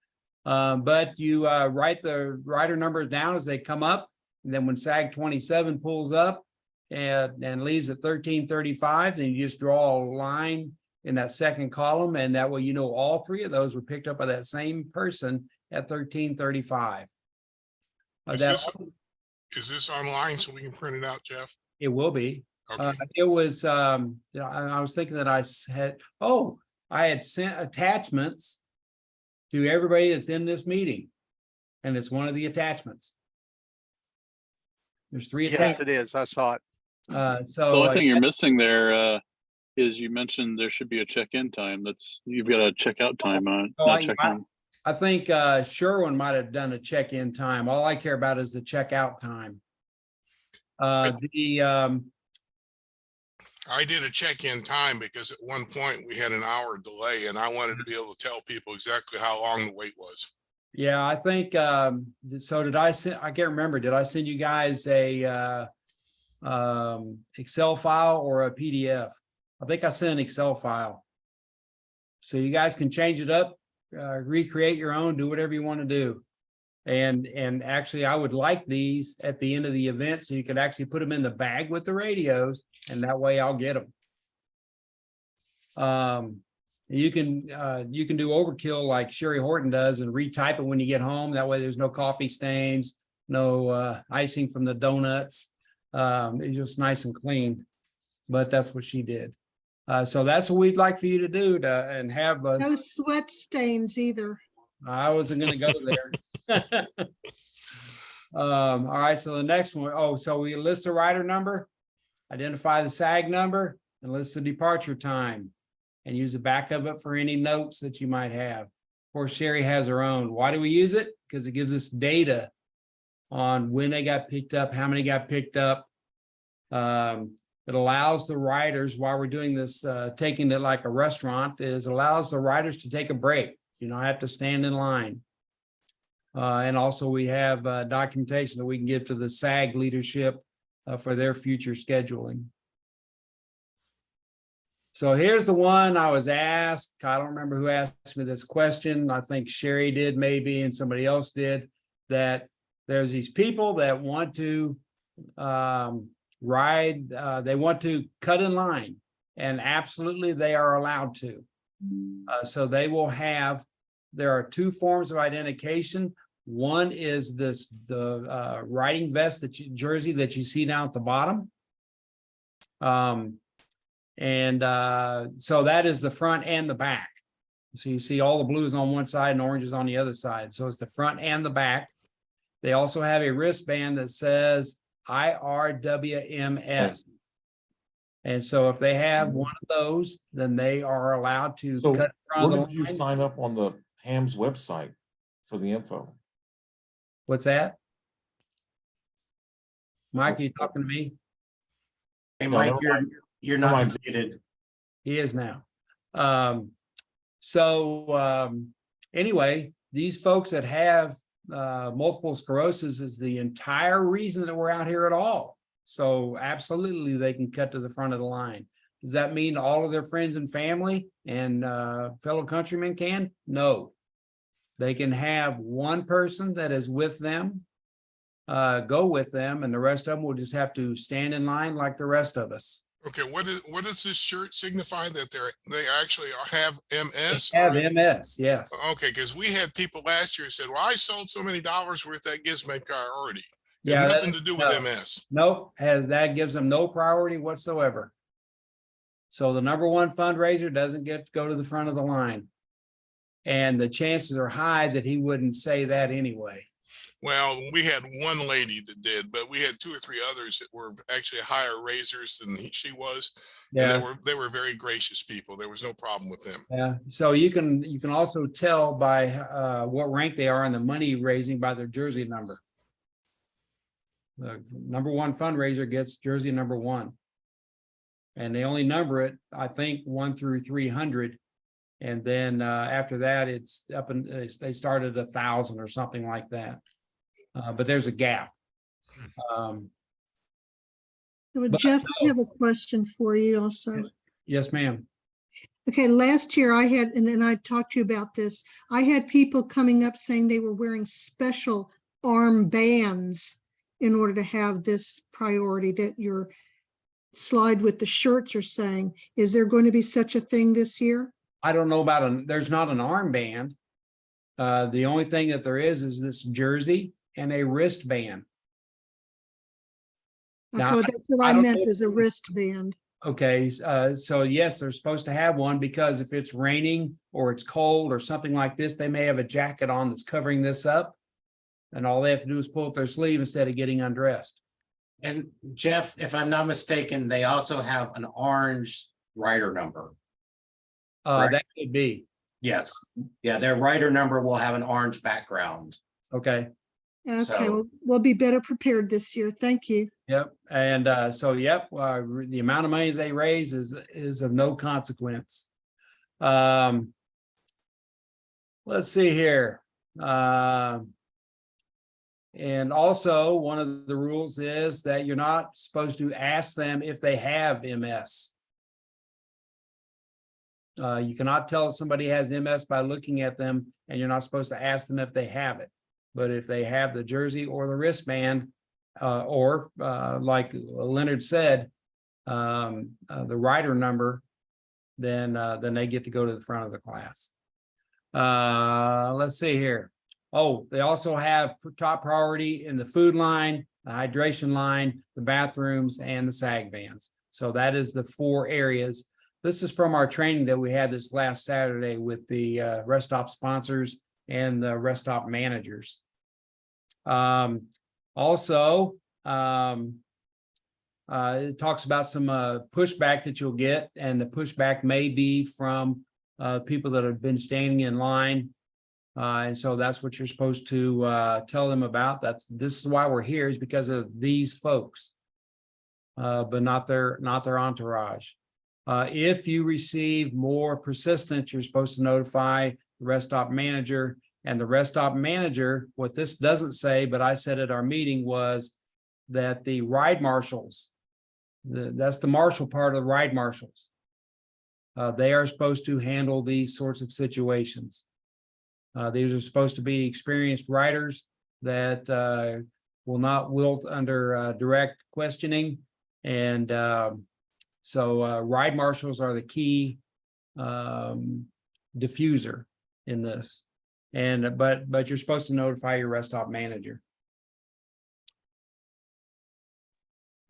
But you write the rider numbers down as they come up, and then when SAG 27 pulls up and leaves at 1335, then you just draw a line in that second column, and that way all 3 of those were picked up by that same person at 1335. Is this online so we can print it out, Jeff? It will be. Okay. It was, I was thinking that I had sent attachments to everybody that's in this meeting. And it's one of the attachments. There's 3 Yes, attachments. it is. I saw it. The So only thing you're missing there is you mentioned there should be a check-in time. You've got a check-out time on, not check-in. I think Sherwin might have done a check-in time. All I care about is the checkout time. I did a check-in time because at one point we had an hour delay and I wanted to be able to tell people exactly how long the wait was. Yeah, I think, so did I can't remember, did I send you guys a Excel file or a PDF? I think I sent an Excel file. So you guys can change it up, recreate your own, do whatever you want to do. And actually I would like these at the end of the event so you could actually put them in the bag with the radios, and that way I'll get them. You can do overkill like Sherry Horton does and retype it when you get home. That way there's no coffee stains, no icing from the donuts. It's just nice and clean, but that's what she did. So that's what we'd like for you to do and have us. No sweat stains either. I wasn't gonna go there. All right, so the next one, so we list the rider number, identify the SAG number, and list the departure time, and use the back of it for any notes that you might have. Of course, Sherry has her own. Why do we use it? Because it gives us data on when they got picked up, how many got picked up. It allows the riders, while we're doing this, taking it like a restaurant, allows the riders to take a break. You don't have to stand in line. And also we have documentation that we can give to the SAG leadership for their future scheduling. So here's the one I was asked. I don't remember who asked me this question. I think Sherry did maybe, and somebody else did, that there's these people that want to ride, they want to cut in line, and absolutely they are allowed to. So they will have, there are two forms of identification. One is the riding vest jersey that you see down at the bottom. So that is the front and the back. So you see all the blues on one side and oranges on the other side. So it's the front and the back. They also have a wristband that says IRWMS. And so if they have one of those, then they are allowed to So cut in front where of did the you line. sign up on the Ham's website for the info? What's that? Mike, are you talking to me? Hey, No, Mike, never mind. you're Never not mind. muted. He is now. Anyway, these folks that have multiple sclerosis is the entire reason that we're out here at all. So absolutely, they can cut to the front of the line. Does that mean all of their friends and family and fellow countrymen can? No. They can have one person that is with them, go with them, and the rest of them will just have to stand in line like the rest of us. Okay, what does this shirt signify that they actually have MS? Have MS, yes. Okay, because we had people last year who said, well, I sold so many dollars worth, that gives me priority. It Yeah, has that- nothing to do with no. MS. Nope, that gives them no priority whatsoever. So the number one fundraiser doesn't get to go to the front of the line. And the chances are high that he wouldn't say that anyway. Well, we had one lady that did, but we had two or three others that were actually higher raisers than she was. And Yeah, they were very gracious people. There was no problem with them. yeah. So you can also tell by what rank they are in the money raising by their jersey number. The number one fundraiser gets jersey number one. And they only number it, I think, 1 through 300. And then after that, it's up and they started 1,000 or something like that. But there's a gap. Well, But Jeff, I no. have a question for you also. Yes, ma'am. Okay, last year I had, and then I talked to you about this, I had people coming up saying they were wearing special arm bands in order to have this priority that your slide with the shirts are saying. Is there going to be such a thing this year? I don't know about there's not an armband. The only thing that there is this jersey and a wristband. Now, Okay, that's what I I don't meant know- is a wristband. Okay, so yes, they're supposed to have one because if it's raining or it's cold or something like this, they may have a jacket on that's covering this up. And all they have to do is pull up their sleeve instead of getting undressed. And Jeff, if I'm not mistaken, they also have an orange rider number. Right. That could be, Yes. Yeah, their rider number will have an orange background. okay. Okay, So- we'll be better prepared this year. Thank you. Yep, and the amount of money they raise is of no consequence. Let's see here. And also, one of the rules is that you're not supposed to ask them if they have MS. You cannot tell somebody has MS by looking at them, and you're not supposed to ask them if they have it. But if they have the jersey or the wristband, or like Leonard said, the rider number, then they get to go to the front of the class. Let's see here. Oh, they also have top priority in the food line, the hydration line, the bathrooms, and the SAG vans. So that is the 4 areas. This is from our training that we had this last Saturday with the rest stop sponsors and the rest stop managers. Also, it talks about some pushback that you'll get, and the pushback may be from people that have been standing in line. And so that's what you're supposed to tell them about. This is why we're here, is because of these folks, but not their entourage. If you receive more persistence, you're supposed to notify the rest stop manager. And the rest stop manager, what this doesn't say, but I said at our meeting, was that the ride marshals, that's the marshal part of the ride marshals. They are supposed to handle these sorts of situations. These are supposed to be experienced writers that will not wilt under direct questioning. And so ride marshals are the key diffuser in this. And but you're supposed to notify your rest stop manager.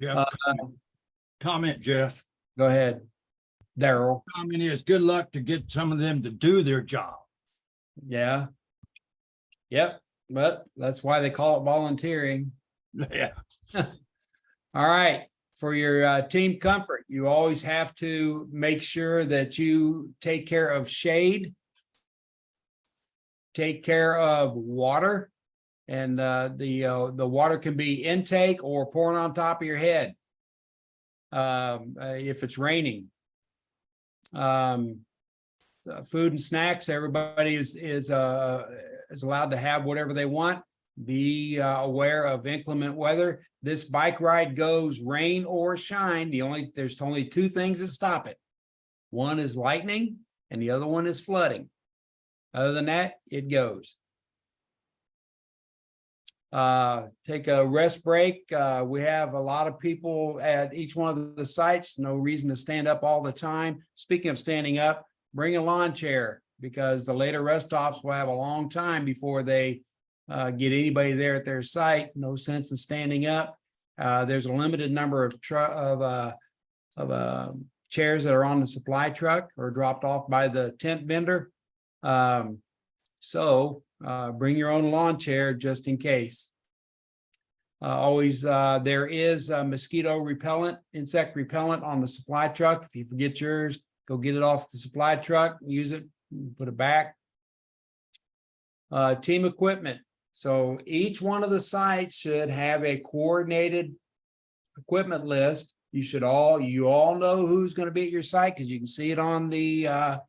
Jeff, comment, Jeff. Go ahead, Daryl. Comment is good luck to get some of them to do their job. Yeah. Yep, but that's why they call it volunteering. Yeah. All right, for your team comfort, you always have to make sure that you take care of shade, take care of water, and the water can be intake or pouring on top of your head if it's raining. Food and snacks, everybody is allowed to have whatever they want. Be aware of inclement weather. This bike ride goes rain or shine. There's only two things that stop it. One is lightning and the other one is flooding. Other than that, it goes. Take a rest break. We have a lot of people at each one of the sites. No reason to stand up all the time. Speaking of standing up, bring a lawn chair because the later rest stops will have a long time before they get anybody there at their site. No sense in standing up. There's a limited number of chairs that are on the supply truck or dropped off by the tent vendor. So bring your own lawn chair just in case. Always, there is mosquito repellent, insect repellent on the supply truck. If you forget yours, go get it off the supply truck, use it, put it back. Team equipment. So each one of the sites should have a coordinated equipment list. You all know who's going to be at your site because you can see it on the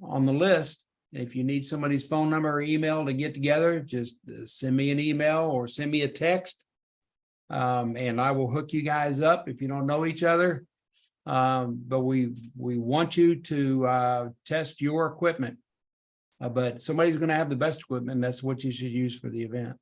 list. If you need somebody's phone number or email to get together, just send me an email or send me a text. And I will hook you guys up if you don't know each other. But we want you to test your equipment. But somebody's going to have the best equipment. And that's what you should use for the event.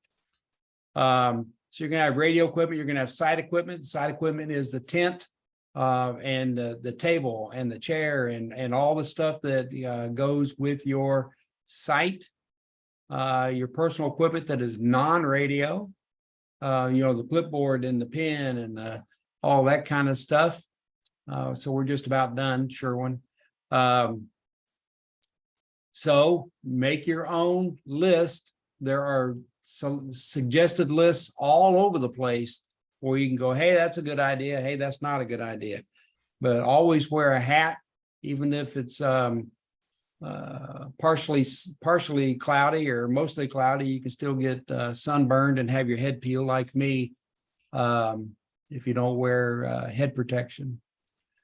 So you're going to have radio equipment. You're going to have site equipment. Site equipment is the tent and the table and the chair and all the stuff that goes with your site. Your personal equipment that is non-radio. The clipboard and the pen and all that kind of stuff. So we're just about done, Sherwin. So make your own list. There are some suggested lists all over the place where you can go, hey, that's a good idea. Hey, that's not a good idea. But always wear a hat, even if it's partially cloudy or mostly cloudy. You can still get sunburned and have your head peeled like me if you don't wear head protection.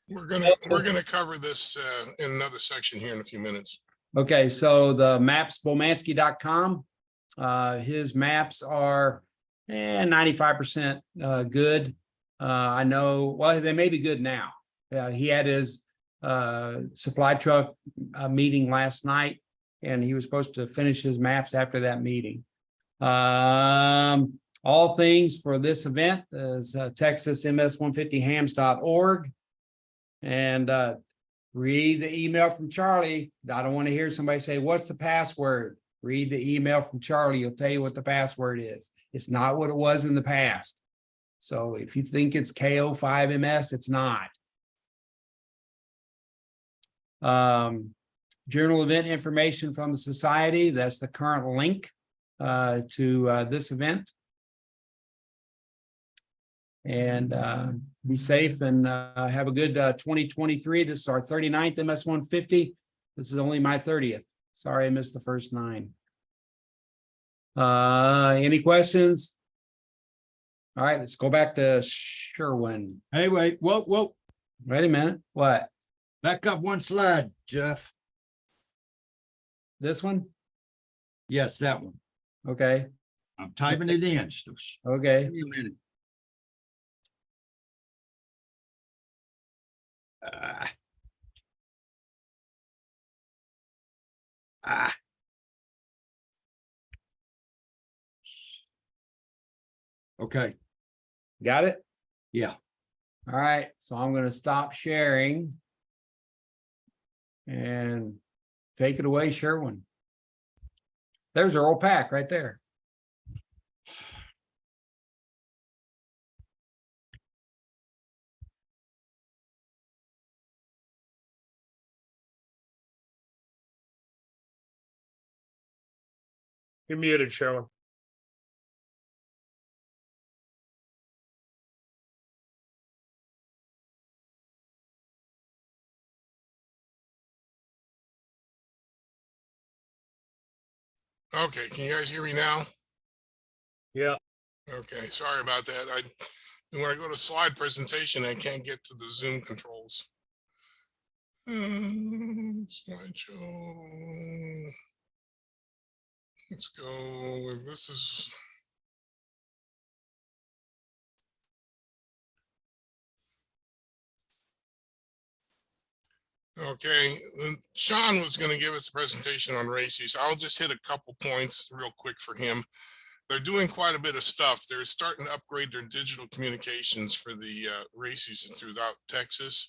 We're gonna cover this in another section here in a few minutes. Okay, so the maps, Bomansky.com, his maps are 95% good. I know, well, they may be good now. He had his supply truck meeting last night, and he was supposed to finish his maps after that meeting. All things for this event is texasms150hams.org. And read the email from Charlie. I don't want to hear somebody say, what's the password? Read the email from Charlie. He'll tell you what the password is. It's not what it was in the past. So if you think it's KO5MS, it's not. Journal event information from the society. That's the current link to this event. And be safe and have a good 2023. This is our 39th MS150. This is only my 30th. Sorry, I missed the first 9. Any questions? All right, let's go back to Sherwin. Hey, wait, whoa. Wait a minute. What? Back up one slide, Jeff. This one? Yes, that one. Okay. I'm typing it in. Okay. Give me a minute. Ah. Okay, Got it? yeah. All right, so I'm gonna stop sharing. And take it away, Sherwin. There's Earl Pack right there. You're muted, Sherwin. Okay, can you guys hear me now? Yeah. Okay, sorry about that. When I go to slide presentation, I can't get to the Zoom controls. Slideshow. Let's go. This is. Okay, Sean was going to give us a presentation on races. I'll just hit a couple points real quick for him. They're doing quite a bit of stuff. They're starting to upgrade their digital communications for the race season throughout Texas.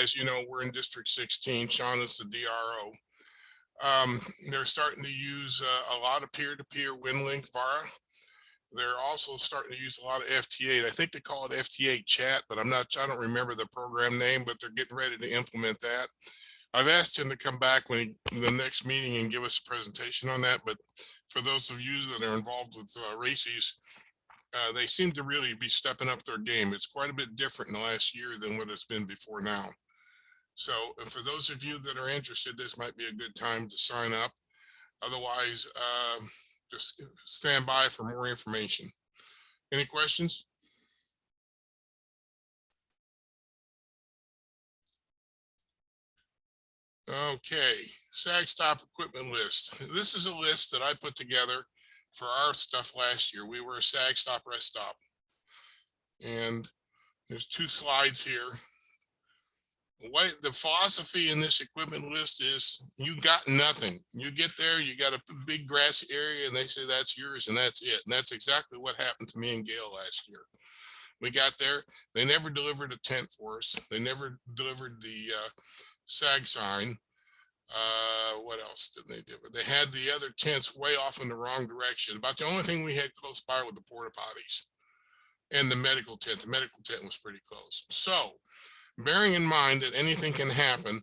As you know, we're in District 16. Sean is the DRO. They're starting to use a lot of peer-to-peer WinLink VARA. They're also starting to use a lot of FT8. I think they call it FT8 chat, but I don't remember the program name, but they're getting ready to implement that. I've asked him to come back when the next meeting and give us a presentation on that. But for those of you that are involved with races, they seem to really be stepping up their game. It's quite a bit different in the last year than what it's been before now. So for those of you that are interested, this might be a good time to sign up. Otherwise, just stand by for more information. Any questions? Okay, SAG stop equipment list. This is a list that I put together for our stuff last year. We were a SAG stop rest stop. And there's 2 slides here. The philosophy in this equipment list is you got nothing. You get there, you got a big grassy area and they say that's yours and that's it. And that's exactly what happened to me and Gail last year. We got there, they never delivered a tent for us. They never delivered the SAG sign. What else did they do? They had the other tents way off in the wrong direction. About the only thing we had close by were the porta potties and the medical tent. The medical tent was pretty close. So bearing in mind that anything can happen,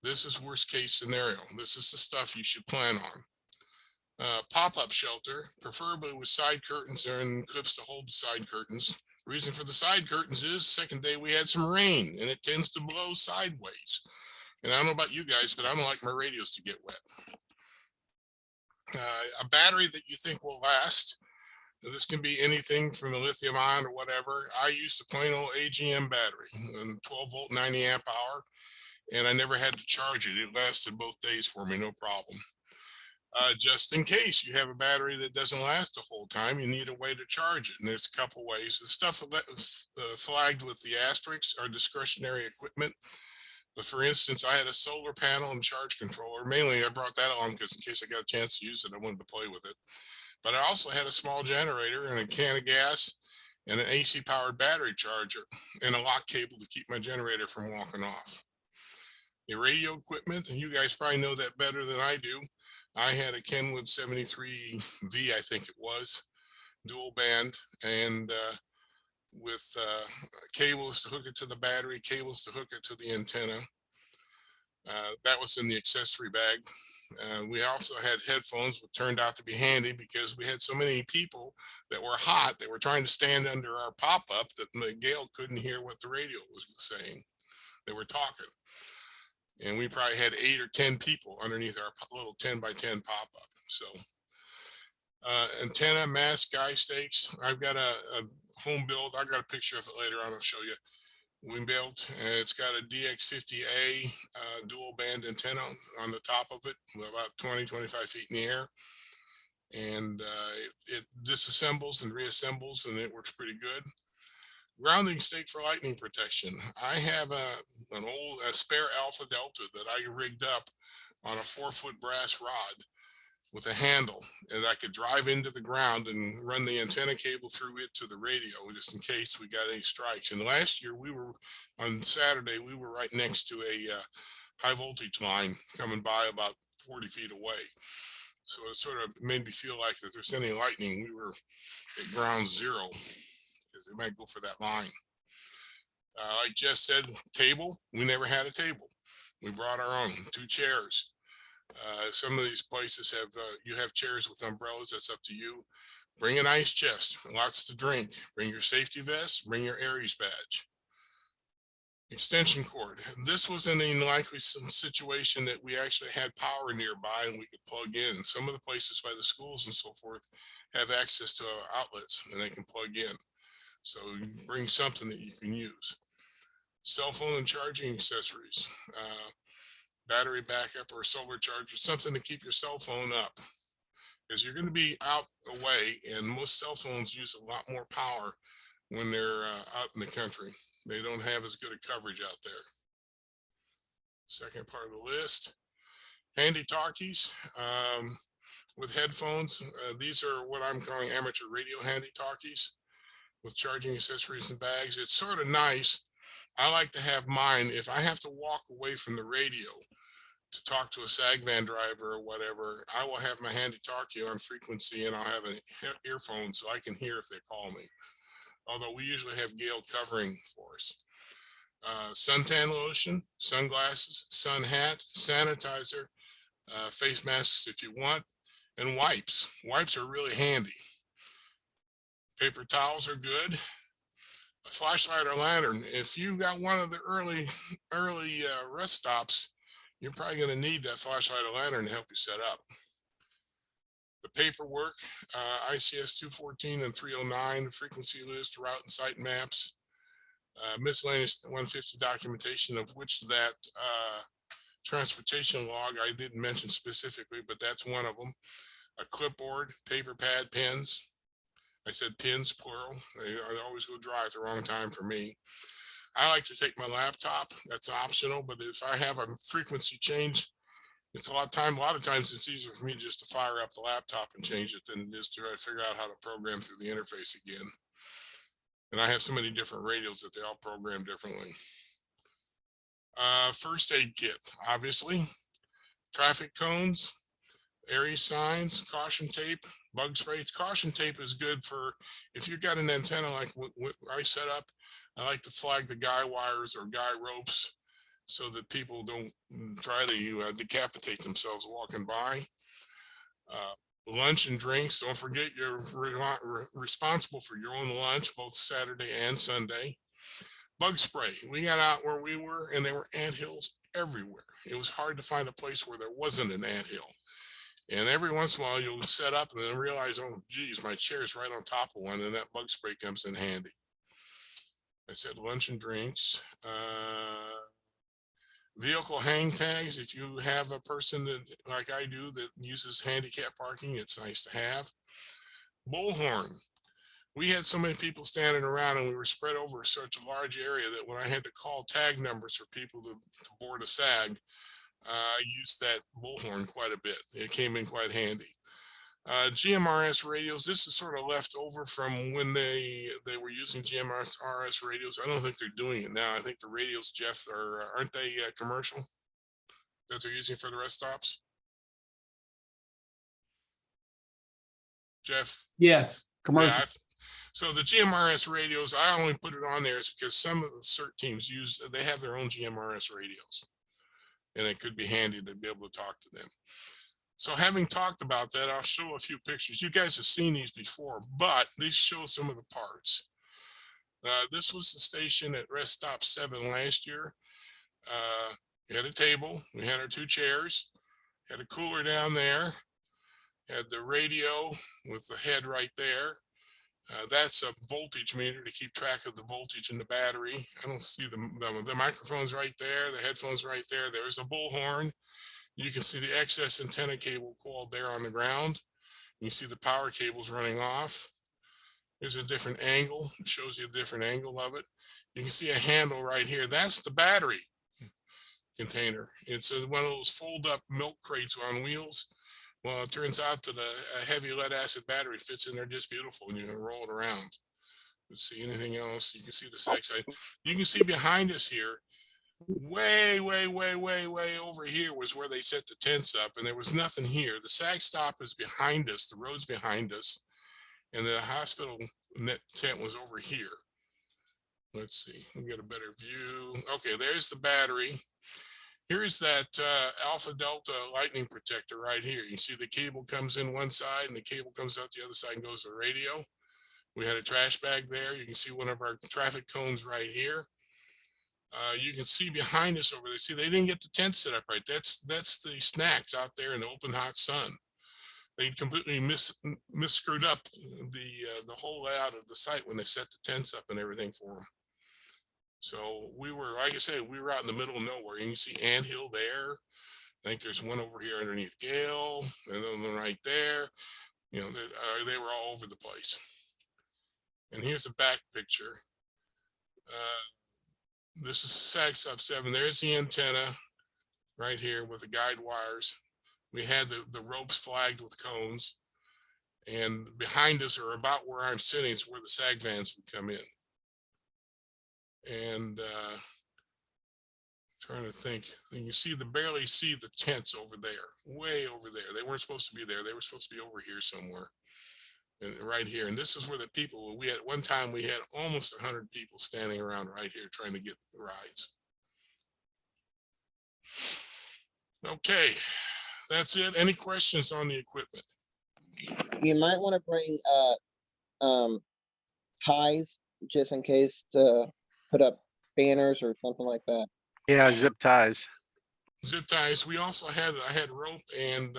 this is worst case scenario. This is the stuff you should plan on. Pop-up shelter, preferably with side curtains and clips to hold the side curtains. Reason for the side curtains is second day we had some rain and it tends to blow sideways. And I don't know about you guys, but I don't like my radios to get wet. A battery that you think will last. This can be anything from a lithium ion or whatever. I used a plain old AGM battery, 12 volt, 90 amp hour, and I never had to charge it. It lasted both days for me, no problem. Just in case you have a battery that doesn't last the whole time, you need a way to charge it. And there's a couple ways. The stuff flagged with the asterisks are discretionary equipment. But for instance, I had a solar panel and charge controller. Mainly I brought that along because in case I got a chance to use it, I wanted to play with it. But I also had a small generator and a can of gas and an AC powered battery charger and a lock cable to keep my generator from walking off. The radio equipment, and you guys probably know that better than I do. I had a Kenwood 73V, I think it was, dual band, and with cables to hook it to the battery, cables to hook it to the antenna. That was in the accessory bag. We also had headphones, which turned out to be handy because we had so many people that were hot that were trying to stand under our pop-up that Gail couldn't hear what the radio was saying. They were talking. And we probably had 8 or 10 people underneath our little 10 by 10 pop-up. So antenna, mast, guy stakes. I've got a home build. I've got a picture of it later on. I'll show you. We built, and it's got a DX50A dual band antenna on the top of it, about 20, 25 feet in the air. And it disassembles and reassembles, and it works pretty good. Grounding stake for lightning protection. I have a spare Alpha Delta that I rigged up on a 4-foot brass rod with a handle, and I could drive into the ground and run the antenna cable through it to the radio just in case we got any strikes. And last year on Saturday, we were right next to a high voltage line coming by about 40 feet away. So it sort of made me feel like if there's any lightning, we were at ground zero because they might go for that line. Like Jeff said, table, we never had a table. We brought our own 2 chairs. Some of these places have, you have chairs with umbrellas, that's up to you. Bring an ice chest, lots to drink. Bring your safety vest, bring your Aries badge. Extension cord. This was in a likely situation that we actually had power nearby and we could plug in. Some of the places by the schools and so forth have access to outlets and they can plug in. So you bring something that you can use. Cell phone and charging accessories. Battery backup or solar charger, something to keep your cell phone up, because you're going to be out away, and most cell phones use a lot more power when they're out in the country. They don't have as good a coverage out there. Second part of the list, handy talkies with headphones. These are what I'm calling amateur radio handy talkies with charging accessories and bags. It's sort of nice. I like to have mine if I have to walk away from the radio to talk to a SAG van driver or whatever. I will have my handy talkie on frequency and I'll have an earphone so I can hear if they call me. Although we usually have Gale covering for us. Suntan lotion, sunglasses, sun hat, sanitizer, face masks if you want, and wipes. Wipes are really handy. Paper towels are good. A flashlight or lantern. If you got one of the early rest stops, you're probably going to need that flashlight or lantern to help you set up. The paperwork, ICS 214 and 309, frequency list, route and site maps, miscellaneous 150 documentation, of which that transportation log I didn't mention specifically, but that's one of them. A clipboard, paper pad, pens. I said pins, plural. They always go dry at the wrong time for me. I like to take my laptop. That's optional, but if I have a frequency change, it's a lot of times it's easier for me just to fire up the laptop and change it than it is to try to figure out how to program through the interface again. And I have so many different radios that they all program differently. First aid kit, obviously. Traffic cones, area signs, caution tape, bug sprays. Caution tape is good for if you've got an antenna like what I set up. I like to flag the guy wires or guy ropes so that people don't try to decapitate themselves walking by. Lunch and drinks. Don't forget you're responsible for your own lunch, both Saturday and Sunday. Bug spray. We got out where we were and there were anthills everywhere. It was hard to find a place where there wasn't an anthill. And every once in a while you'll set up and then realize, oh geez, my chair is right on top of one, and that bug spray comes in handy. I said lunch and drinks. Vehicle hang tags. If you have a person that, like I do, that uses handicap parking, it's nice to have. Bullhorn. We had so many people standing around and we were spread over such a large area that when I had to call tag numbers for people to board a SAG, I used that bullhorn quite a bit. It came in quite handy. GMRS radios, this is sort of left over from when they were using GMRS radios. I don't think they're doing it now. I think the radios, Jeff, aren't they commercial that they're using for the rest stops? Jeff? Yes, commercial. Yeah, so the GMRS radios, I only put it on there is because some of the CERT teams they have their own GMRS radios. And it could be handy to be able to talk to them. So having talked about that, I'll show a few pictures. You guys have seen these before, but these show some of the parts. This was the station at Rest Stop 7 last year. We had a table, we had our 2 chairs, had a cooler down there, had the radio with the head right there. That's a voltage meter to keep track of the voltage in the battery. I don't see the microphone's right there, the headphones right there. There's a bullhorn. You can see the excess antenna cable coiled there on the ground. You see the power cables running off. There's a different angle. It shows you a different angle of it. You can see a handle right here. That's the battery. container. It's one of those fold up milk crates on wheels. Well, it turns out that a heavy lead acid battery fits in there just beautiful, and you can roll it around. Let's see anything else. You can see the sag side. You can see behind us here, way over here was where they set the tents up, and there was nothing here. The sag stop is behind us, the road's behind us, and the hospital net tent was over here. Let's see, we get a better view. Okay, there's the battery. Here's that Alpha Delta lightning protector right here. You see the cable comes in one side and the cable comes out the other side and goes to the radio. We had a trash bag there. You can see one of our traffic cones right here. You can see behind us over there. See, they didn't get the tent set up right. That's the snacks out there in the open hot sun. They completely screwed up the whole layout of the site when they set the tents up and everything for them. So we were, like I said, we were out in the middle of nowhere. You can see Ant Hill there. I think there's one over here underneath Gale, and then one right there. You know, they were all over the place. And here's a back picture. This is Sag Sub 7. There's the antenna right here with the guide wires. We had the ropes flagged with cones. And behind us, or about where I'm sitting, is where the sag vans would come in. And trying to think, and you see barely see the tents over there, way over there. They weren't supposed to be there. They were supposed to be over here somewhere, and right here. And this is where the people, we had one time we had almost 100 people standing around right here trying to get rides. Okay, that's it. Any questions on the equipment? You might want to bring ties just in case to put up banners or something like that. Yeah, zip ties. Zip ties. We also had, I had rope and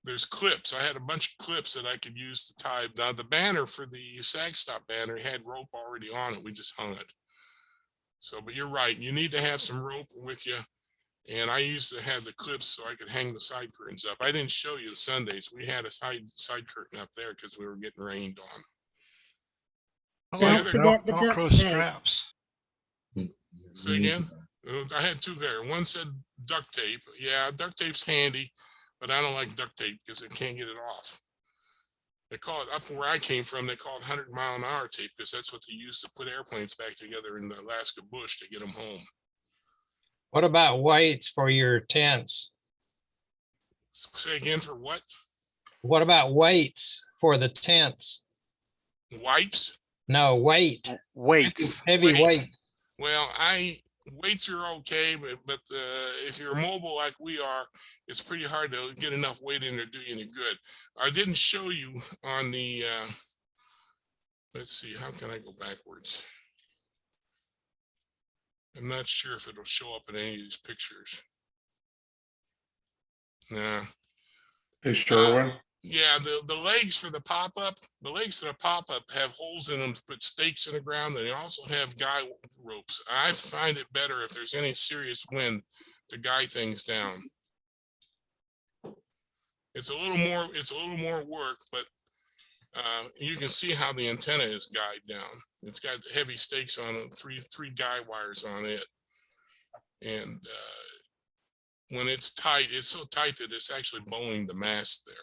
there's clips. I had a bunch of clips that I could use to tie. Now the banner for the Sag Stop banner had rope already on it. We just hung it. So, but you're right. You need to have some rope with you. And I used to have the clips so I could hang the side curtains up. I didn't show you the Sundays. We had a side curtain up there because we were getting rained on. Don't forget the duct tape. Say again? I had two there. One said duct tape. Yeah, duct tape's handy, but I don't like duct tape because I can't get it off. They call it, up where I came from, they call it 100-mile-an-hour tape because that's what they used to put airplanes back together in the Alaska bush to get them home. What about weights for your tents? Say again, for what? What about weights for the tents? Wipes? No, weight. Weights. Heavy weight. Well, weights are okay, but if you're mobile like we are, it's pretty hard to get enough weight in there to do you any good. I didn't show you on the, let's see, how can I go backwards? I'm not sure if it'll show up in any of these pictures. Nah. Hey, Sherwin. Yeah, the legs for the pop-up, the legs for the pop-up have holes in them to put stakes in the ground, and they also have guy ropes. I find it better if there's any serious wind to guy things down. It's a little more work, but you can see how the antenna is guyed down. It's got heavy stakes on it, three guy wires on it, and when it's tight, it's so tight that it's actually bowing the mast there.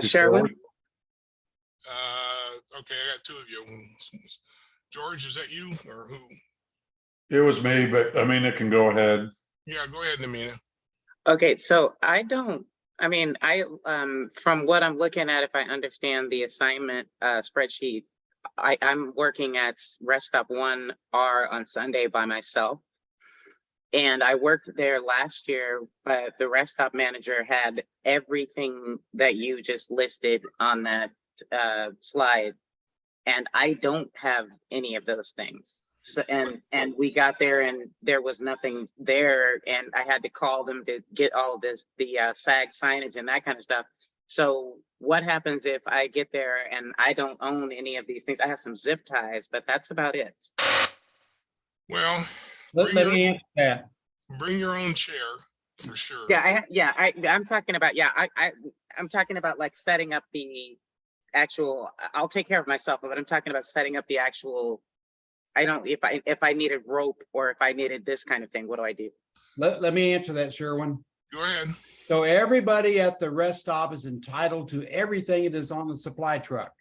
Sherwin? Okay, I got two of you. George, is that you or who? It was me, but I mean, it can go ahead. Yeah, go ahead, Namina. Okay, so from what I'm looking at, if I understand the assignment spreadsheet, I'm working at Rest Stop 1R on Sunday by myself. And I worked there last year, but the rest stop manager had everything that you just listed on that slide. And I don't have any of those things. So, and we got there and there was nothing there. And I had to call them to get all of this, the SAG signage and that kind of stuff. So what happens if I get there and I don't own any of these things? I have some zip ties, but that's about it. Well, Let me answer that. Bring your own chair for sure. Yeah, I'm talking about, I'm talking about like setting up the actual, I'll take care of myself, but I'm talking about setting up the actual I don't, if I needed rope or if I needed this kind of thing, what do I do? Let me answer that, Sherwin. Go ahead. So everybody at the rest stop is entitled to everything that is on the supply truck.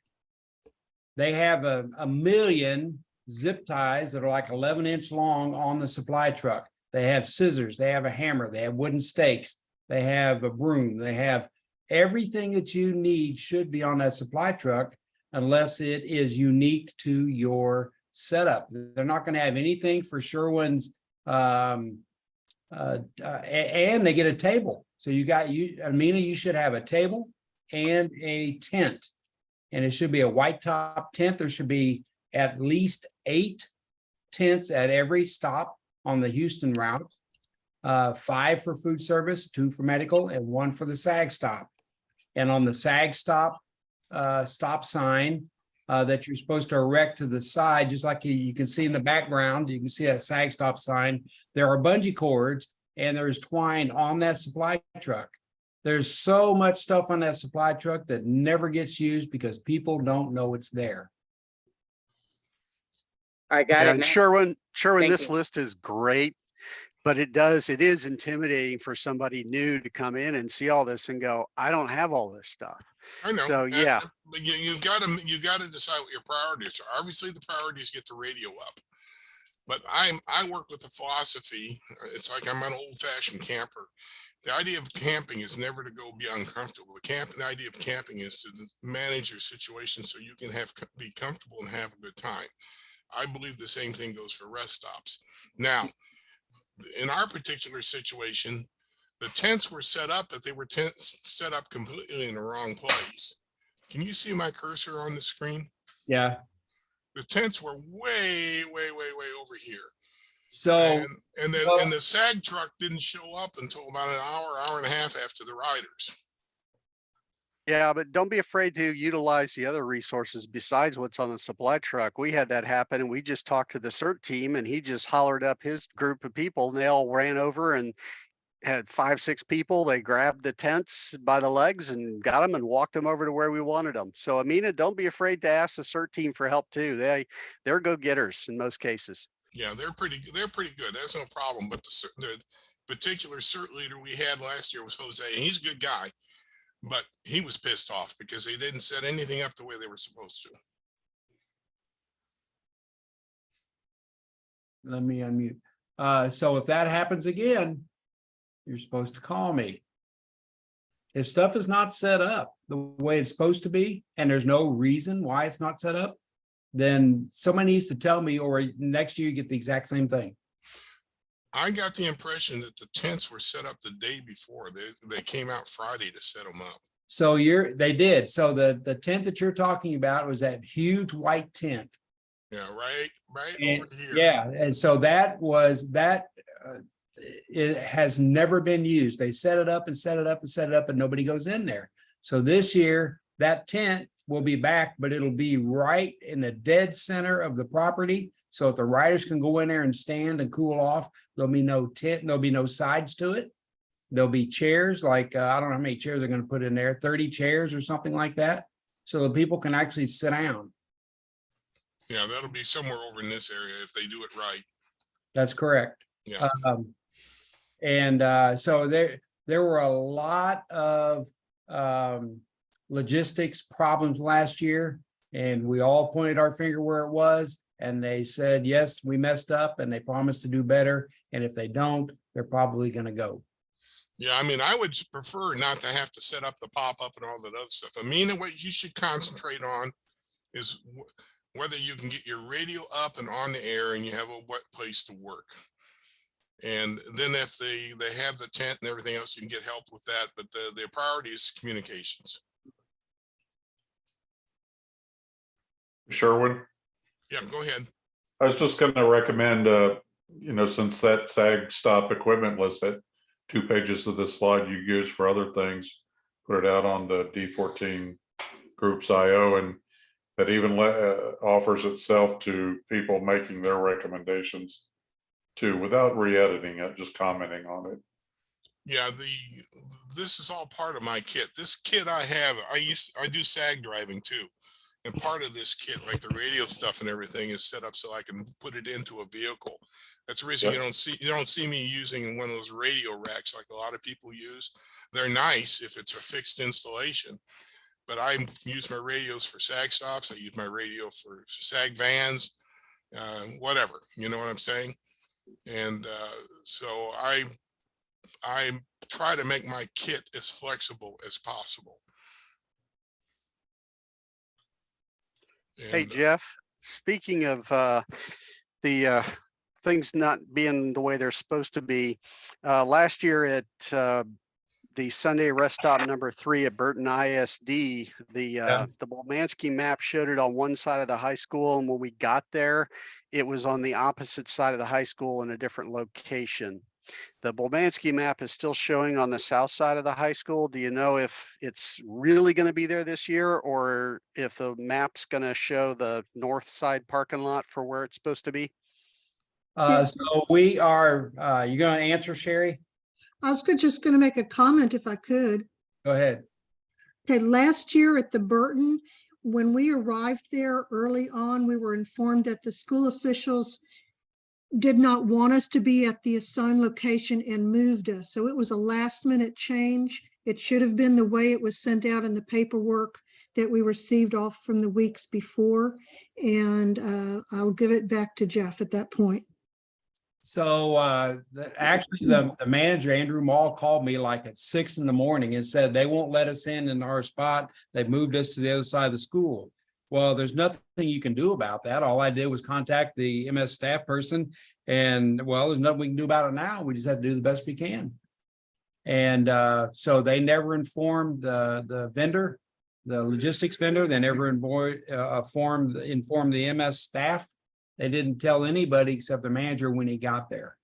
They have a million zip ties that are like 11-inch long on the supply truck. They have scissors, they have a hammer, they have wooden stakes, they have a broom, they have everything that you need should be on that supply truck unless it is unique to your setup. They're not going to have anything for Sherwin's and they get a table. So Amina, you should have a table and a tent. And it should be a white top tent. There should be at least 8 tents at every stop on the Houston route. 5 for food service, 2 for medical, and 1 for the SAG stop. And on the SAG stop stop sign that you're supposed to erect to the side, just like you can see in the background, you can see a SAG stop sign. There are bungee cords and there's twine on that supply truck. There's so much stuff on that supply truck that never gets used because people don't know it's there. I got it now. Sherwin, Thank this you. list is great, but it is intimidating for somebody new to come in and see all this and go, I don't have all this stuff. I know. So, yeah. But you've got to decide what your priorities are. Obviously, the priorities get the radio up. But I work with a philosophy. It's like I'm an old-fashioned camper. The idea of camping is never to go be uncomfortable. The idea of camping is to manage your situation so you can be comfortable and have a good time. I believe the same thing goes for rest stops. Now, in our particular situation, the tents were set up, but they were set up completely in the wrong place. Can you see my cursor on the screen? Yeah. The tents were way over here. So and the SAG truck didn't show up until about an hour and a half after the riders. Yeah, but don't be afraid to utilize the other resources besides what's on the supply truck. We had that happen and we just talked to the CERT team and he just hollered up his group of people and they all ran over and had 5-6 people. They grabbed the tents by the legs and got them and walked them over to where we wanted them. So Amina, don't be afraid to ask the CERT team for help too. They're go-getters in most cases. Yeah, they're pretty good. That's no problem. But the particular CERT leader we had last year was Jose, and he's a good guy, but he was pissed off because they didn't set anything up the way they were supposed to. Let me unmute. So if that happens again, you're supposed to call me. If stuff is not set up the way it's supposed to be, and there's no reason why it's not set up, then somebody needs to tell me, or next year you get the exact same thing. I got the impression that the tents were set up the day before. They came out Friday to set them up. So they did. So the tent that you're talking about was that huge white tent. Yeah, right And, over here. yeah, and so it has never been used. They set it up and set it up and set it up, and nobody goes in there. So this year that tent will be back, but it'll be right in the dead center of the property. So if the riders can go in there and stand and cool off, there'll be no tent, there'll be no sides to it. There'll be chairs, like I don't know how many chairs they're going to put in there, 30 chairs or something like that. So the people can actually sit down. Yeah, that'll be somewhere over in this area if they do it right. That's correct. Yeah. So there were a lot of logistics problems last year, and we all pointed our finger where it was, and they said, yes, we messed up, and they promised to do better. And if they don't, they're probably going to go. Yeah, I mean, I would prefer not to have to set up the pop-up and all that other stuff. I mean, what you should concentrate on is whether you can get your radio up and on the air and you have a wet place to work. And then if they have the tent and everything else, you can get help with that. But their priority is communications. Sherwin, Yeah, go ahead. I was just going to recommend, since that SAG stop equipment list, that 2 pages of this slide you use for other things, put it out on the D14 Groups IO, and that even offers itself to people making their recommendations too, without re-editing it, just commenting on it. Yeah, this is all part of my kit. This kit I have, I do SAG driving too. And part of this kit, like the radio stuff and everything, is set up so I can put it into a vehicle. That's the reason Yep. you don't see me using one of those radio racks like a lot of people use. They're nice if it's a fixed installation, but I use my radios for SAG stops. I use my radio for SAG vans, whatever, you know what I'm saying? And so I try to make my kit as flexible as possible. Hey, And, Jeff, speaking of the things not being the way they're supposed to be, last year at the Sunday rest stop number 3 at Burton ISD, the Bolmansky map showed it on one side of the high school, and when we got there, it was on the opposite side of the high school in a different location. The Bolmansky map is still showing on the south side of the high school. Do you know if it's really going to be there this year, or if the map's going to show the north side parking lot for where it's supposed to be? So we are, you gonna answer, Sherry? I was just gonna make a comment if I could. Go ahead. Okay, last year at the Burton, when we arrived there early on, we were informed that the school officials did not want us to be at the assigned location and moved us. So it was a last minute change. It should have been the way it was sent out in the paperwork that we received off from the weeks before. And I'll give it back to Jeff at that point. So actually, the manager, Andrew Mall, called me like at 6 in the morning and said they won't let us in our spot. They moved us to the other side of the school. Well, there's nothing you can do about that. All I did was contact the MS staff person, and well, there's nothing we can do about it now. We just have to do the best we can. And so they never informed the vendor, the logistics vendor. They never informed the MS staff. They didn't tell anybody except the manager when he got there.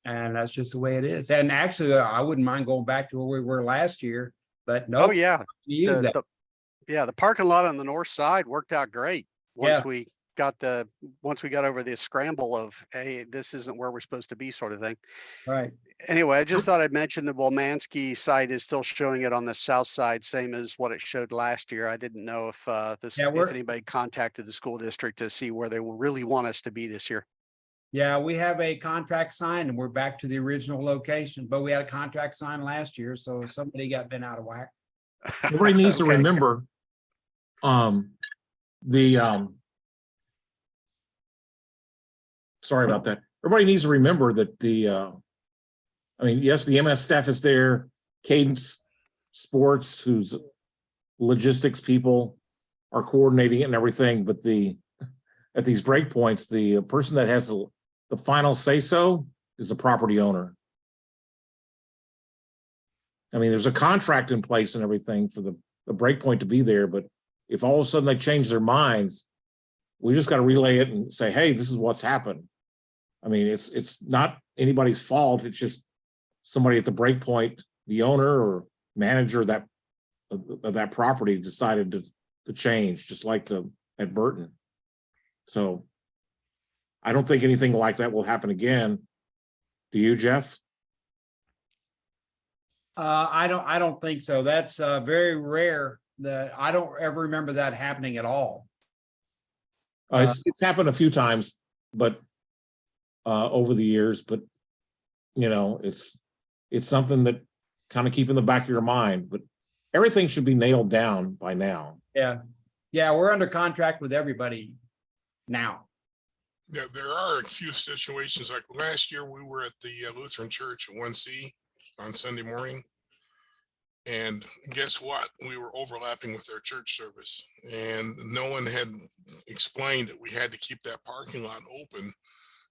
And that's just the way it is. And actually, I wouldn't mind going back to where we were last year, but no. Oh, yeah. Use that. The parking lot on the north side worked out great. Yeah. Once we got over the scramble of, hey, this isn't where we're supposed to be, sort of thing. Right. Anyway, I just thought I'd mention the Bolmansky site is still showing it on the south side, same as what it showed last year. I didn't know if if anybody contacted the school district to see where they will really want us to be this year. Yeah, we have a contract signed and we're back to the original location, but we had a contract signed last year, so somebody got bent out of whack. Everybody needs to Okay. remember, sorry about that. Everybody needs to remember that yes, the MS staff is there, Cadence Sports, who's logistics people, are coordinating it and everything, but at these breakpoints, the person that has the final say-so is the property owner. I mean, there's a contract in place and everything for the breakpoint to be there, but if all of a sudden they change their minds, we just got to relay it and say, hey, this is what's happened. I mean, it's not anybody's fault. It's just somebody at the breakpoint, the owner or manager of that property decided to change, just like at Burton. So I don't think anything like that will happen again. Do you, Jeff? I don't think so. That's very rare. I don't ever remember that happening at all. It's happened a few times, but over the years, but it's something that kind of keep in the back of your mind, but everything should be nailed down by now. Yeah. We're under contract with everybody now. Yeah, there are a few situations like last year we were at the Lutheran Church at 1C on Sunday morning. And guess what? We were overlapping with their church service, and no one had explained that we had to keep that parking lot open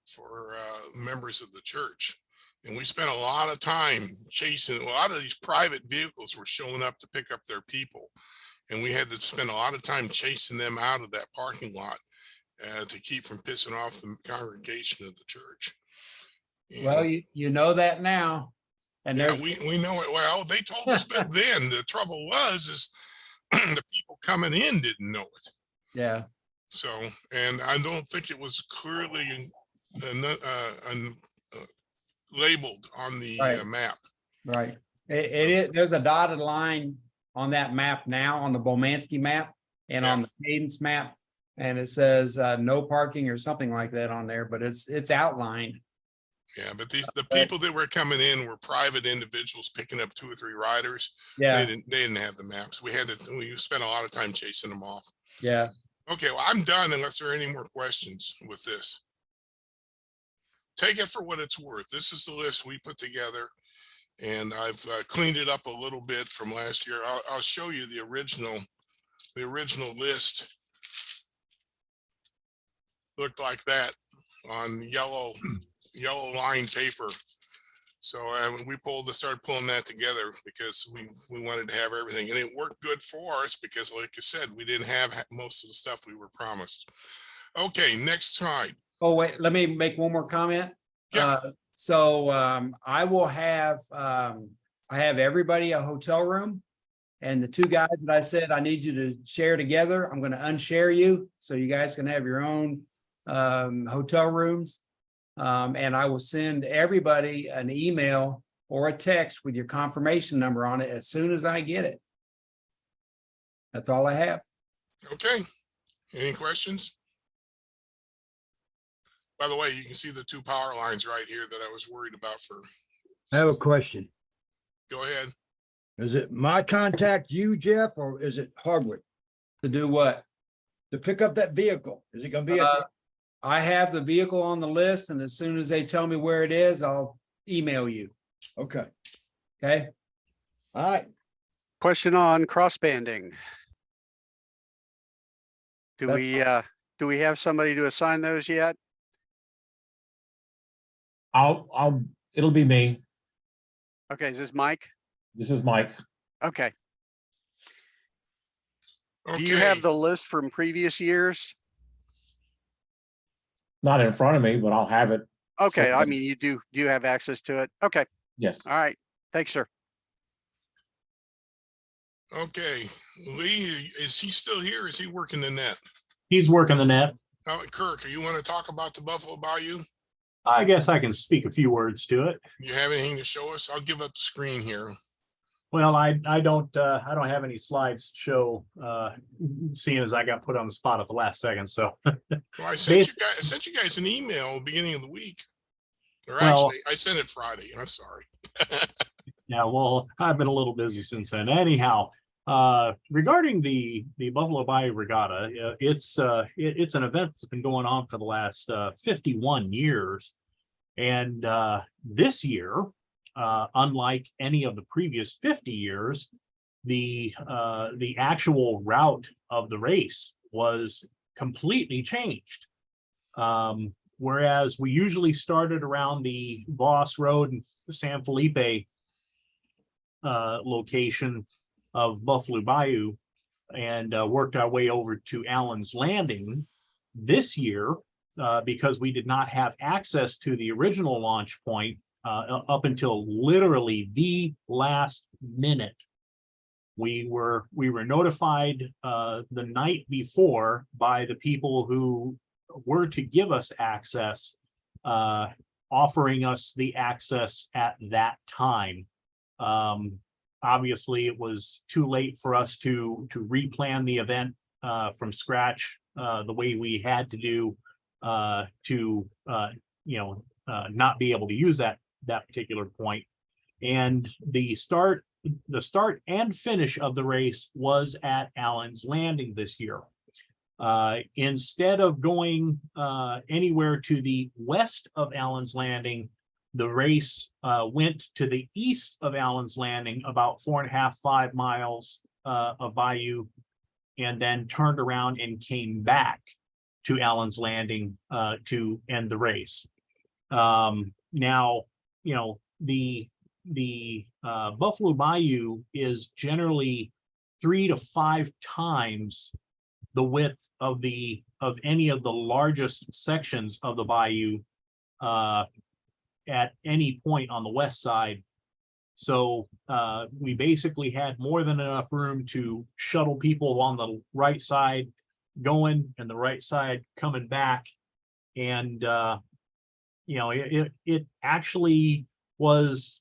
for members of the church. And we spent a lot of time chasing, a lot of these private vehicles were showing up to pick up their people. And we had to spend a lot of time chasing them out of that parking lot to keep from pissing off the congregation of the church. And Well, you know that now. And yeah, there's we know it well. They told us back then. The trouble is the people coming in didn't know it. yeah. So, and I don't think it was clearly labeled on the Right. map. Right. It is, there's a dotted line on that map now, on the Bomansky map and on the Cadence map. And it says no parking or something like that on there, but it's outlined. Yeah, but the people that were coming in were private individuals picking up 2 or 3 riders. Yeah, They didn't have the maps. We spent a lot of time chasing them off. yeah. Okay, well, I'm done unless there are any more questions with this. Take it for what it's worth. This is the list we put together, and I've cleaned it up a little bit from last year. I'll show you the original list. Looked like that on yellow line paper. So we started pulling that together because we wanted to have everything, and it worked good for us because, like I said, we didn't have most of the stuff we were promised. Okay, next slide. Oh, wait, let me make one more comment. Yeah. I will have, I have everybody a hotel room. And the 2 guys that I said I need you to share together, I'm going to unshare you. So you guys can have your own hotel rooms. And I will send everybody an email or a text with your confirmation number on it as soon as I get it. That's all I have. Okay, any questions? By the way, you can see the 2 power lines right here that I was worried about for. I have a question. Go ahead. Is it my contact you, Jeff, or is it Hardwick To do what? to pick up that vehicle? Is it gonna be? I have the vehicle on the list, and as soon as they tell me where it is, I'll email you. Okay, Okay? all right. Question on cross banding. Do That's- we have somebody to assign those yet? It'll be me. Okay, is this Mike? This is Mike. Okay. Okay. Do you have the list from previous years? Not in front of me, but I'll have it. Okay, I Sure. mean, do you have access to it? Okay, Yes. all right. Thanks, sir. Okay, Lee, is he still here? Is he working the net? He's working the net. Kirk, you want to talk about the Buffalo Bayou? I guess I can speak a few words to it. You have anything to show us? I'll give up the screen here. Well, I don't have any slides to show, seeing as I got put on the spot at the last second. So Well, I sent you guys an email beginning of the week. Or Well- actually, I sent it Friday. I'm sorry. yeah, well, I've been a little busy since then. Anyhow, regarding the Buffalo Bayou Regatta, it's an event that's been going on for the last 51 years, and this year, unlike any of the previous 50 years, the actual route of the race was completely changed. Whereas we usually started around the Voss Road and San Felipe location of Buffalo Bayou and worked our way over to Allen's Landing. This year, because we did not have access to the original launch point up until literally the last minute, we were notified the night before by the people who were to give us access, offering us the access at that time. Obviously, it was too late for us to replan the event from scratch the way we had to do to not be able to use that particular point. And the start and finish of the race was at Allen's Landing this year. Instead of going anywhere to the west of Allen's Landing, the race went to the east of Allen's Landing, about 4.5, 5 miles of bayou, and then turned around and came back to Allen's Landing to end the race. Now, the Buffalo Bayou is generally 3 to 5 times the width of any of the largest sections of the bayou at any point on the west side. So we basically had more than enough room to shuttle people on the right side going and the right side coming back. And it actually was,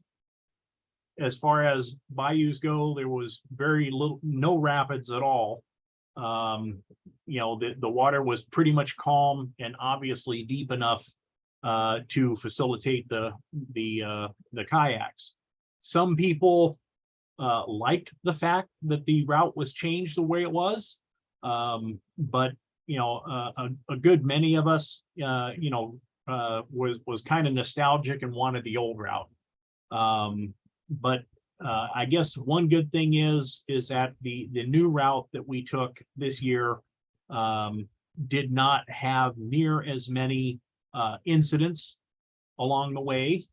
as far as bayous go, there was very little, no rapids at all. You know, the water was pretty much calm and obviously deep enough to facilitate the kayaks. Some people liked the fact that the route was changed the way it was, but you know, a good many of us, you know, was kind of nostalgic and wanted the old route. But I guess one good thing is that the new route that we took this year did not have near as many incidents along the way.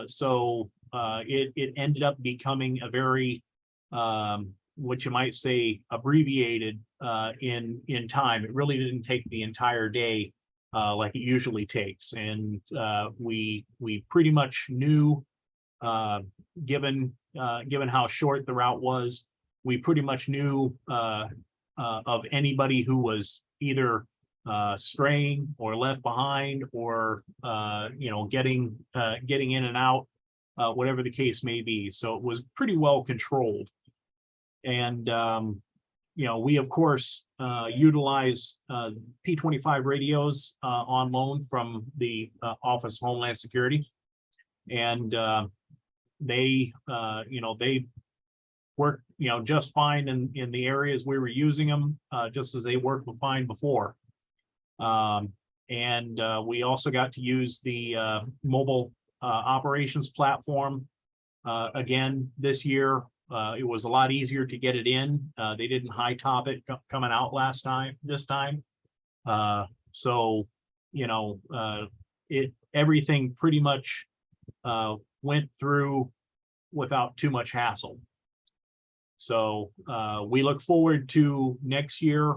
So it ended up becoming a very, what you might say, abbreviated in time. It really didn't take the entire day like it usually takes. And we pretty much knew, given how short the route was, we pretty much knew of anybody who was either straying or left behind, or you know, getting in and out, whatever the case may be. So it was pretty well controlled. And you know, we of course utilize P25 radios on loan from the Office of Homeland Security, and they you know, they work, you know, just fine in the areas we were using them, just as they worked fine before. And we also got to use the mobile operations platform again this year. It was a lot easier to get it in. They didn't high top it coming out this time. So, you know, everything pretty much went through without too much hassle. So we look forward to next year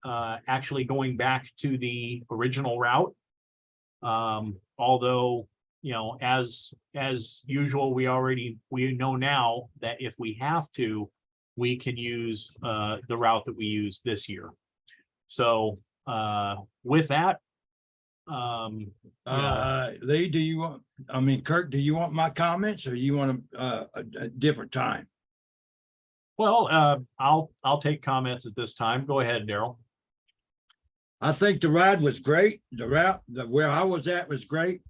actually going back to the original route. Although, you know, as usual, we know now that if we have to, we can use the route that we use this year. So with that, Lee, do you want, I mean, Kurt, do you want my comments, or you want a different time? well, I'll take comments at this time. Go ahead, Daryl. I think the ride was great. The route, where I was at was great,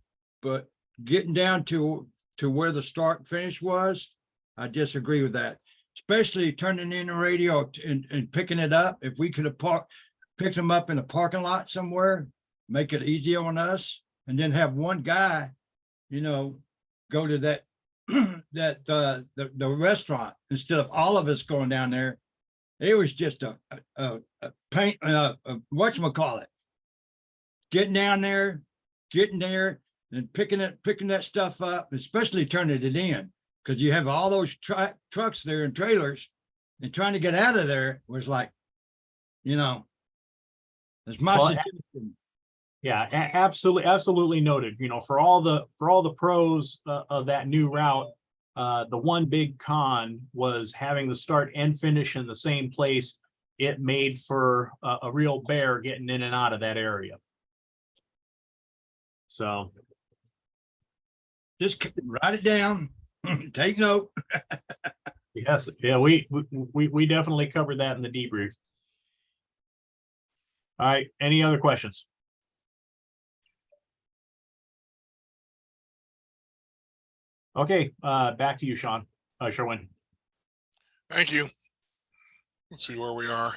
but getting down to where the start and finish was, I disagree with that. Especially turning in the radio and picking it up. If we could have picked them up in a parking lot somewhere, make it easy on us, and then have one guy, you know, go to that the restaurant instead of all of us going down there. It was just a paint, whatchamacallit. Getting down there, getting there and picking that stuff up, especially turning it in, because you have all those trucks there and trailers, and trying to get out of there was like, you know, that's my suggestion. Yeah, absolutely noted. You know, for all the pros of that new route, the one big con was having the start and finish in the same place. It made for a real bear getting in and out of that area. So just write it down, take note. Yes, yeah, we definitely covered that in the debrief. All right, any other questions? Okay, back to you, Sean. Sherwin. Thank you. Let's see where we are.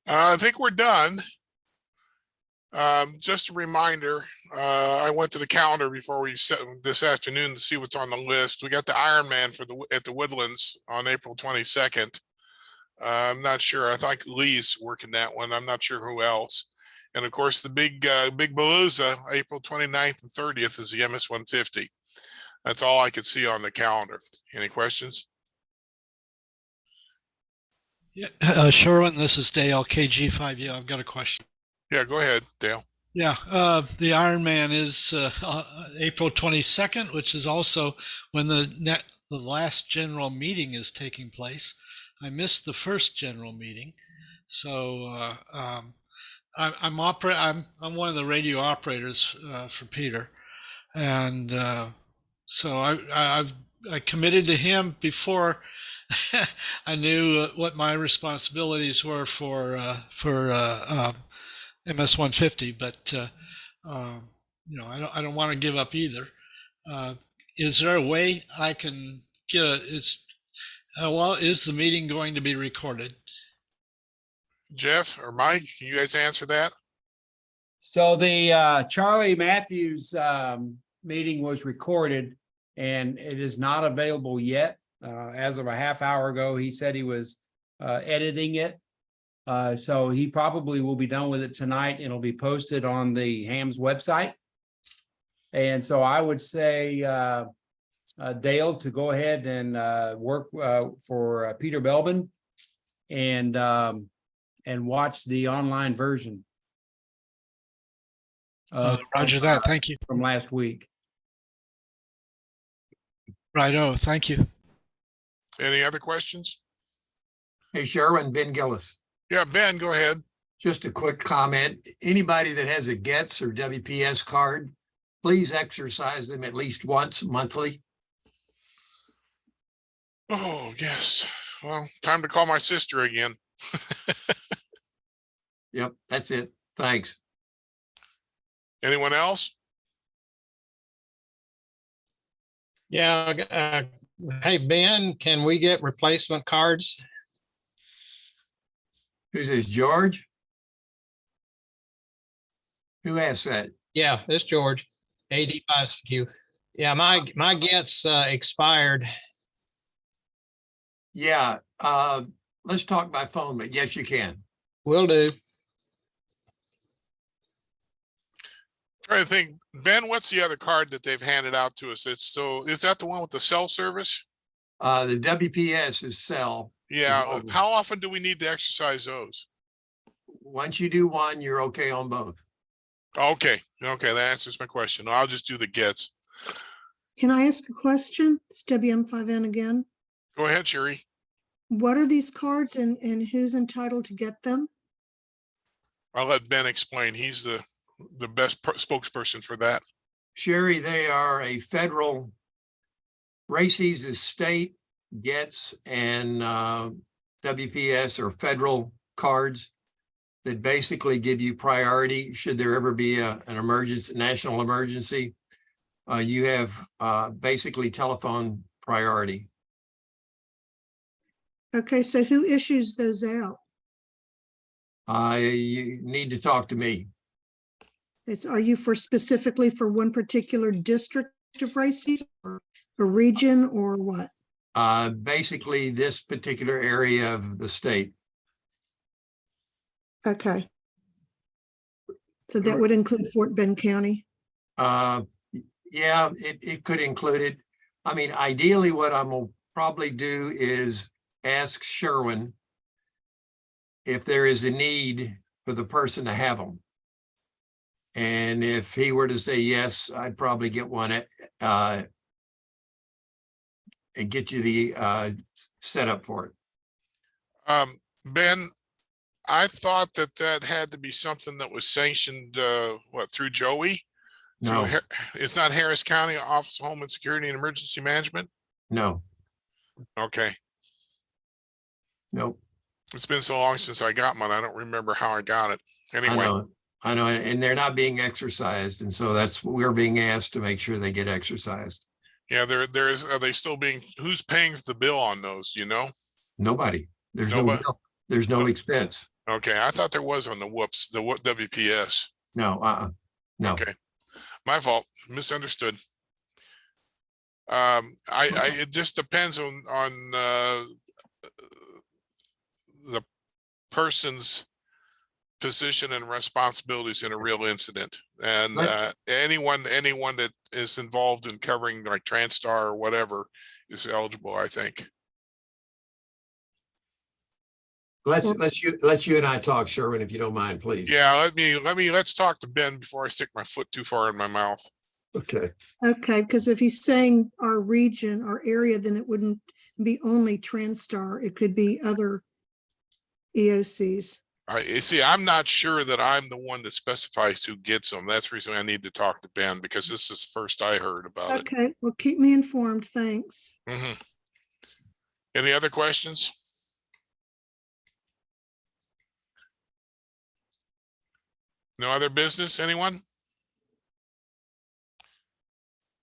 I think we're done. Just a reminder, I went to the calendar before we set this afternoon to see what's on the list. We got the Ironman at the Woodlands on April 22nd. I'm not sure. I think Lee's working that one. I'm not sure who else. And of course, the big Palooza, April 29th and 30th is the MS-150. That's all I could see on the calendar. Any questions? Yeah, Sherwin, this is Dale, KG5U. I've got a question. Yeah, go ahead, Dale. Yeah, the Ironman is April 22nd, which is also when the last general meeting is taking place. I missed the first general meeting, so I'm one of the radio operators for Peter, and so I've I committed to him before I knew what my responsibilities were for MS 150, but you know, I don't want to give up either. Is there a way I can get well, is the meeting going to be recorded? Jeff or Mike, can you guys answer that? So the Charlie Matthews meeting was recorded and it is not available yet. As of a half hour ago, he said he was editing it. So he probably will be done with it tonight and it'll be posted on the Hams website. And so I would say, Dale, to go ahead and work for Peter Belbin and watch the online version. Roger that. Thank you. From last week. Righto. Thank you. Any other questions? Hey, Sherwin, Ben Gillis. Yeah, Ben, go ahead. Just a quick comment. Anybody that has a GETS or WPS card, please exercise them at least once monthly. Oh, yes. Well, time to call my sister again. Yep, that's it. Thanks. Anyone else? Yeah. Hey, Ben, can we get replacement cards? Who's this, George? Who asked that? Yeah, this George, AD5CQ. Yeah, my gets expired. Yeah, let's talk by phone, but yes, you can. Will do. Trying to think, Ben, what's the other card that they've handed out to us? Is that the one with the cell service? The WPS is cell. Yeah. How often do we need to exercise those? Once you do one, you're okay on both. Okay. Okay. That answers my question. I'll just do the gets. Can I ask a question? It's WM5N again. Go ahead, Sherry. What are these cards and who's entitled to get them? I'll let Ben explain. He's the best spokesperson for that. Sherry, they are a federal, RACES is state, GETS and WPS are federal cards that basically give you priority should there ever be an emergency, national emergency. You have basically telephone priority. Okay, so who issues those out? You need to talk to me. Are you specifically for one particular district of RACES or a region or what? Basically this particular area of the state. Okay. So that would include Fort Bend County? Yeah, it could include it. I mean, ideally what I'm gonna probably do is ask Sherwin if there is a need for the person to have them. And if he were to say yes, I'd probably get one and get you the setup for it. Ben, I thought that had to be something that was sanctioned, through Joey? No. It's not Harris County Office of Homeland Security and Emergency Management? No. Okay. Nope. It's been so long since I got mine. I don't remember how I got it. Anyway. I know, and they're not being exercised. And so that's what we're being asked to make sure they get exercised. Yeah, are they still being, who's paying the bill on those, you know? Nobody. There's no Nobody? bill. There's no expense. Okay, I thought there was on the WPS. No, no. Okay, my fault, misunderstood. It just depends on the person's position and responsibilities in a real incident, and anyone that is involved in covering like TransStar or whatever is eligible, I think. Let's you and I talk, Sherwin, if you don't mind, please. Yeah, let's talk to Ben before I stick my foot too far in my mouth. Okay. Okay, because if he's saying our region, our area, then it wouldn't be only TransStar. It could be other EOCs. See, I'm not sure that I'm the one that specifies who gets them. That's the reason I need to talk to Ben, because this is the first I heard about it. Okay, well, keep me informed. Thanks. Any other questions? No other business, anyone?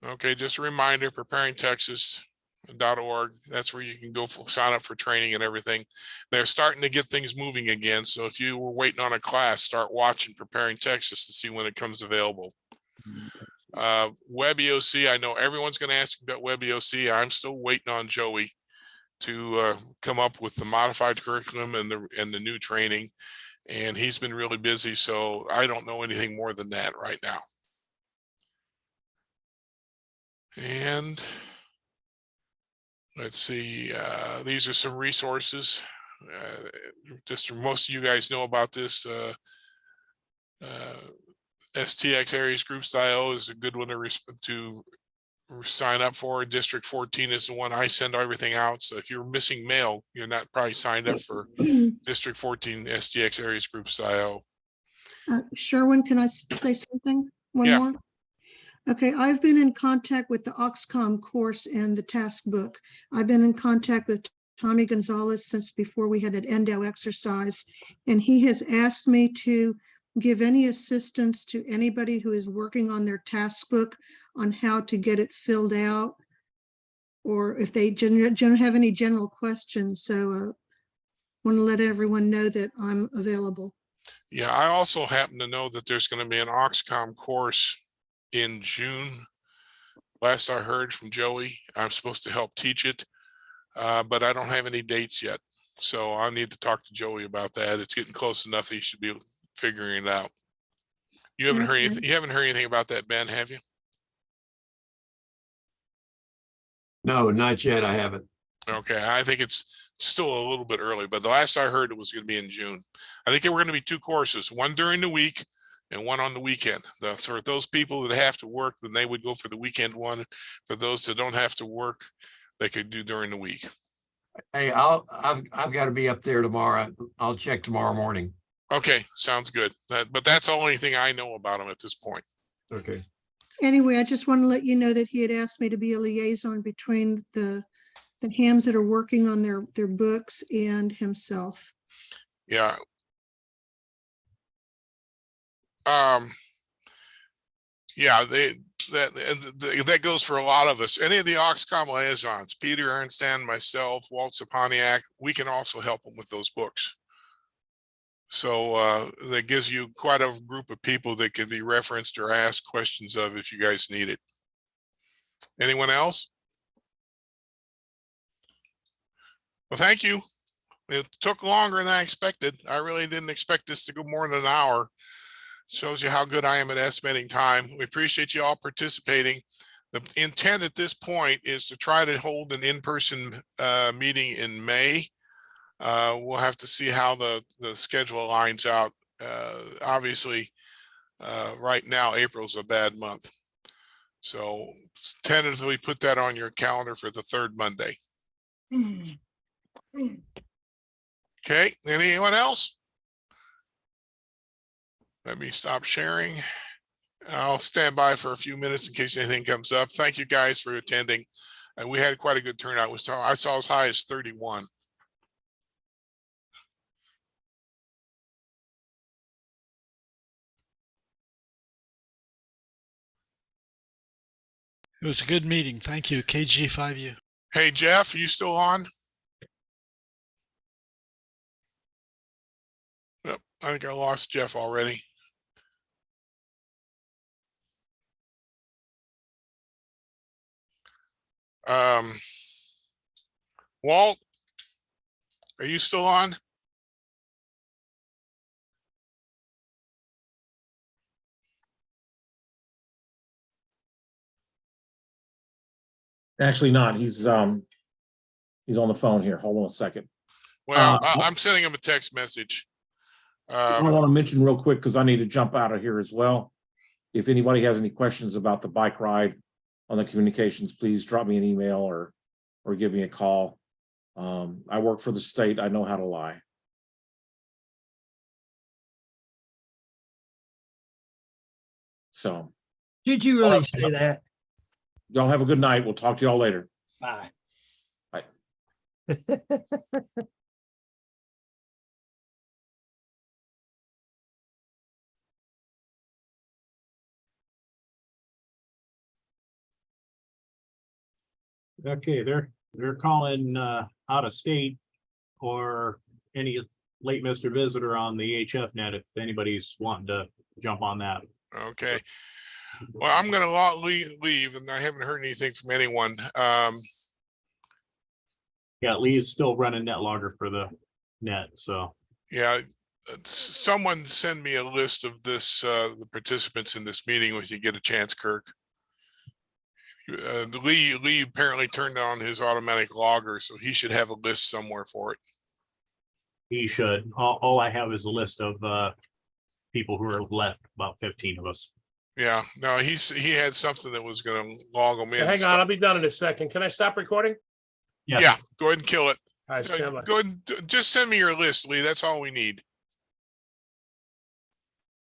Okay, just a reminder, preparingtexas.org. That's where you can go sign up for training and everything. They're starting to get things moving again. So if you were waiting on a class, start watching Preparing Texas to see when it comes available. WebEOC, I know everyone's going to ask about WebEOC. I'm still waiting on Joey to come up with the modified curriculum and the new training. And he's been really busy, so I don't know anything more than that right now. And let's see, these are some resources. Just most of you guys know about this. STXAreasGroups.io is a good one to sign up for. District 14 is the one I send everything out. So if you're missing mail, you're not probably signed up for District 14 STXAreasGroups.io. Sherwin, can I say something? One more? Okay, I've been in contact with the Oxcom course and the task book. I've been in contact with Tommy Gonzalez since before we had that endo exercise, and he has asked me to give any assistance to anybody who is working on their task book on how to get it filled out, or if they have any general questions. So want to let everyone know that I'm available. Yeah, I also happen to know that there's going to be an Oxcom course in June. Last I heard from Joey, I'm supposed to help teach it, but I don't have any dates yet. So I need to talk to Joey about that. It's getting close enough that he should be figuring it out. You haven't heard anything, you haven't heard anything about that, Ben, have you? No, not yet. I haven't. Okay, I think it's still a little bit early, but the last I heard it was going to be in June. I think there were going to be 2 courses, one during the week and one on the weekend. So for those people that have to work, then they would go for the weekend one. For those that don't have to work, they could do during the week. Hey, I've got to be up there tomorrow. I'll check tomorrow morning. Okay, sounds good. But that's the only thing I know about them at this point. Okay. Anyway, I just want to let you know that he had asked me to be a liaison between the hams that are working on their books and himself. Yeah. Yeah, that goes for a lot of us. Any of the Oxcom liaisons, Peter Ernst, myself, Walt Saponiak, we can also help them with those books. So that gives you quite a group of people that can be referenced or asked questions of if you guys need it. Anyone else? Well, thank you. It took longer than I expected. I really didn't expect this to go more than an hour. Shows you how good I am at estimating time. We appreciate you all participating. The intent at this point is to try to hold an in-person meeting in May. We'll have to see how the schedule lines out. Obviously, right now, April's a bad month. So tentatively put that on your calendar for the 3rd Monday. Okay, anyone else? Let me stop sharing. I'll stand by for a few minutes in case anything comes up. Thank you guys for attending. And we had quite a good turnout. I saw as high as 31. It was a good meeting. Thank you, KG5U. Hey, Jeff, you still on? Yep, I think I lost Jeff already. Walt, are you still on? Actually not. He's on the phone here. Hold on a second. Well, I'm sending him a text message. I want to mention real quick because I need to jump out of here as well. If anybody has any questions about the bike ride on the communications, please drop me an email or give me a call. I work for the state. I know how to lie. So Did you really say that? y'all have a good night. We'll talk to y'all later. Bye. Bye. Okay, they're calling out of state or any late Mr. Visitor on the HF net if anybody's wanting to jump on that. Okay. Well, I'm gonna leave and I haven't heard anything from anyone. Yeah, Lee's still running net logger for the net, so. Yeah, someone send me a list of this, the participants in this meeting when you get a chance, Kirk. Lee apparently turned on his automatic logger, so he should have a list somewhere for it. He should. All I have is a list of people who are left, about 15 of us. Yeah, no, he had something that was gonna log them in. Hang on, I'll be done in a second. Can I stop recording? Yeah, go ahead and kill it. All right, stand by. Go ahead and just send me your list, Lee. That's all we need.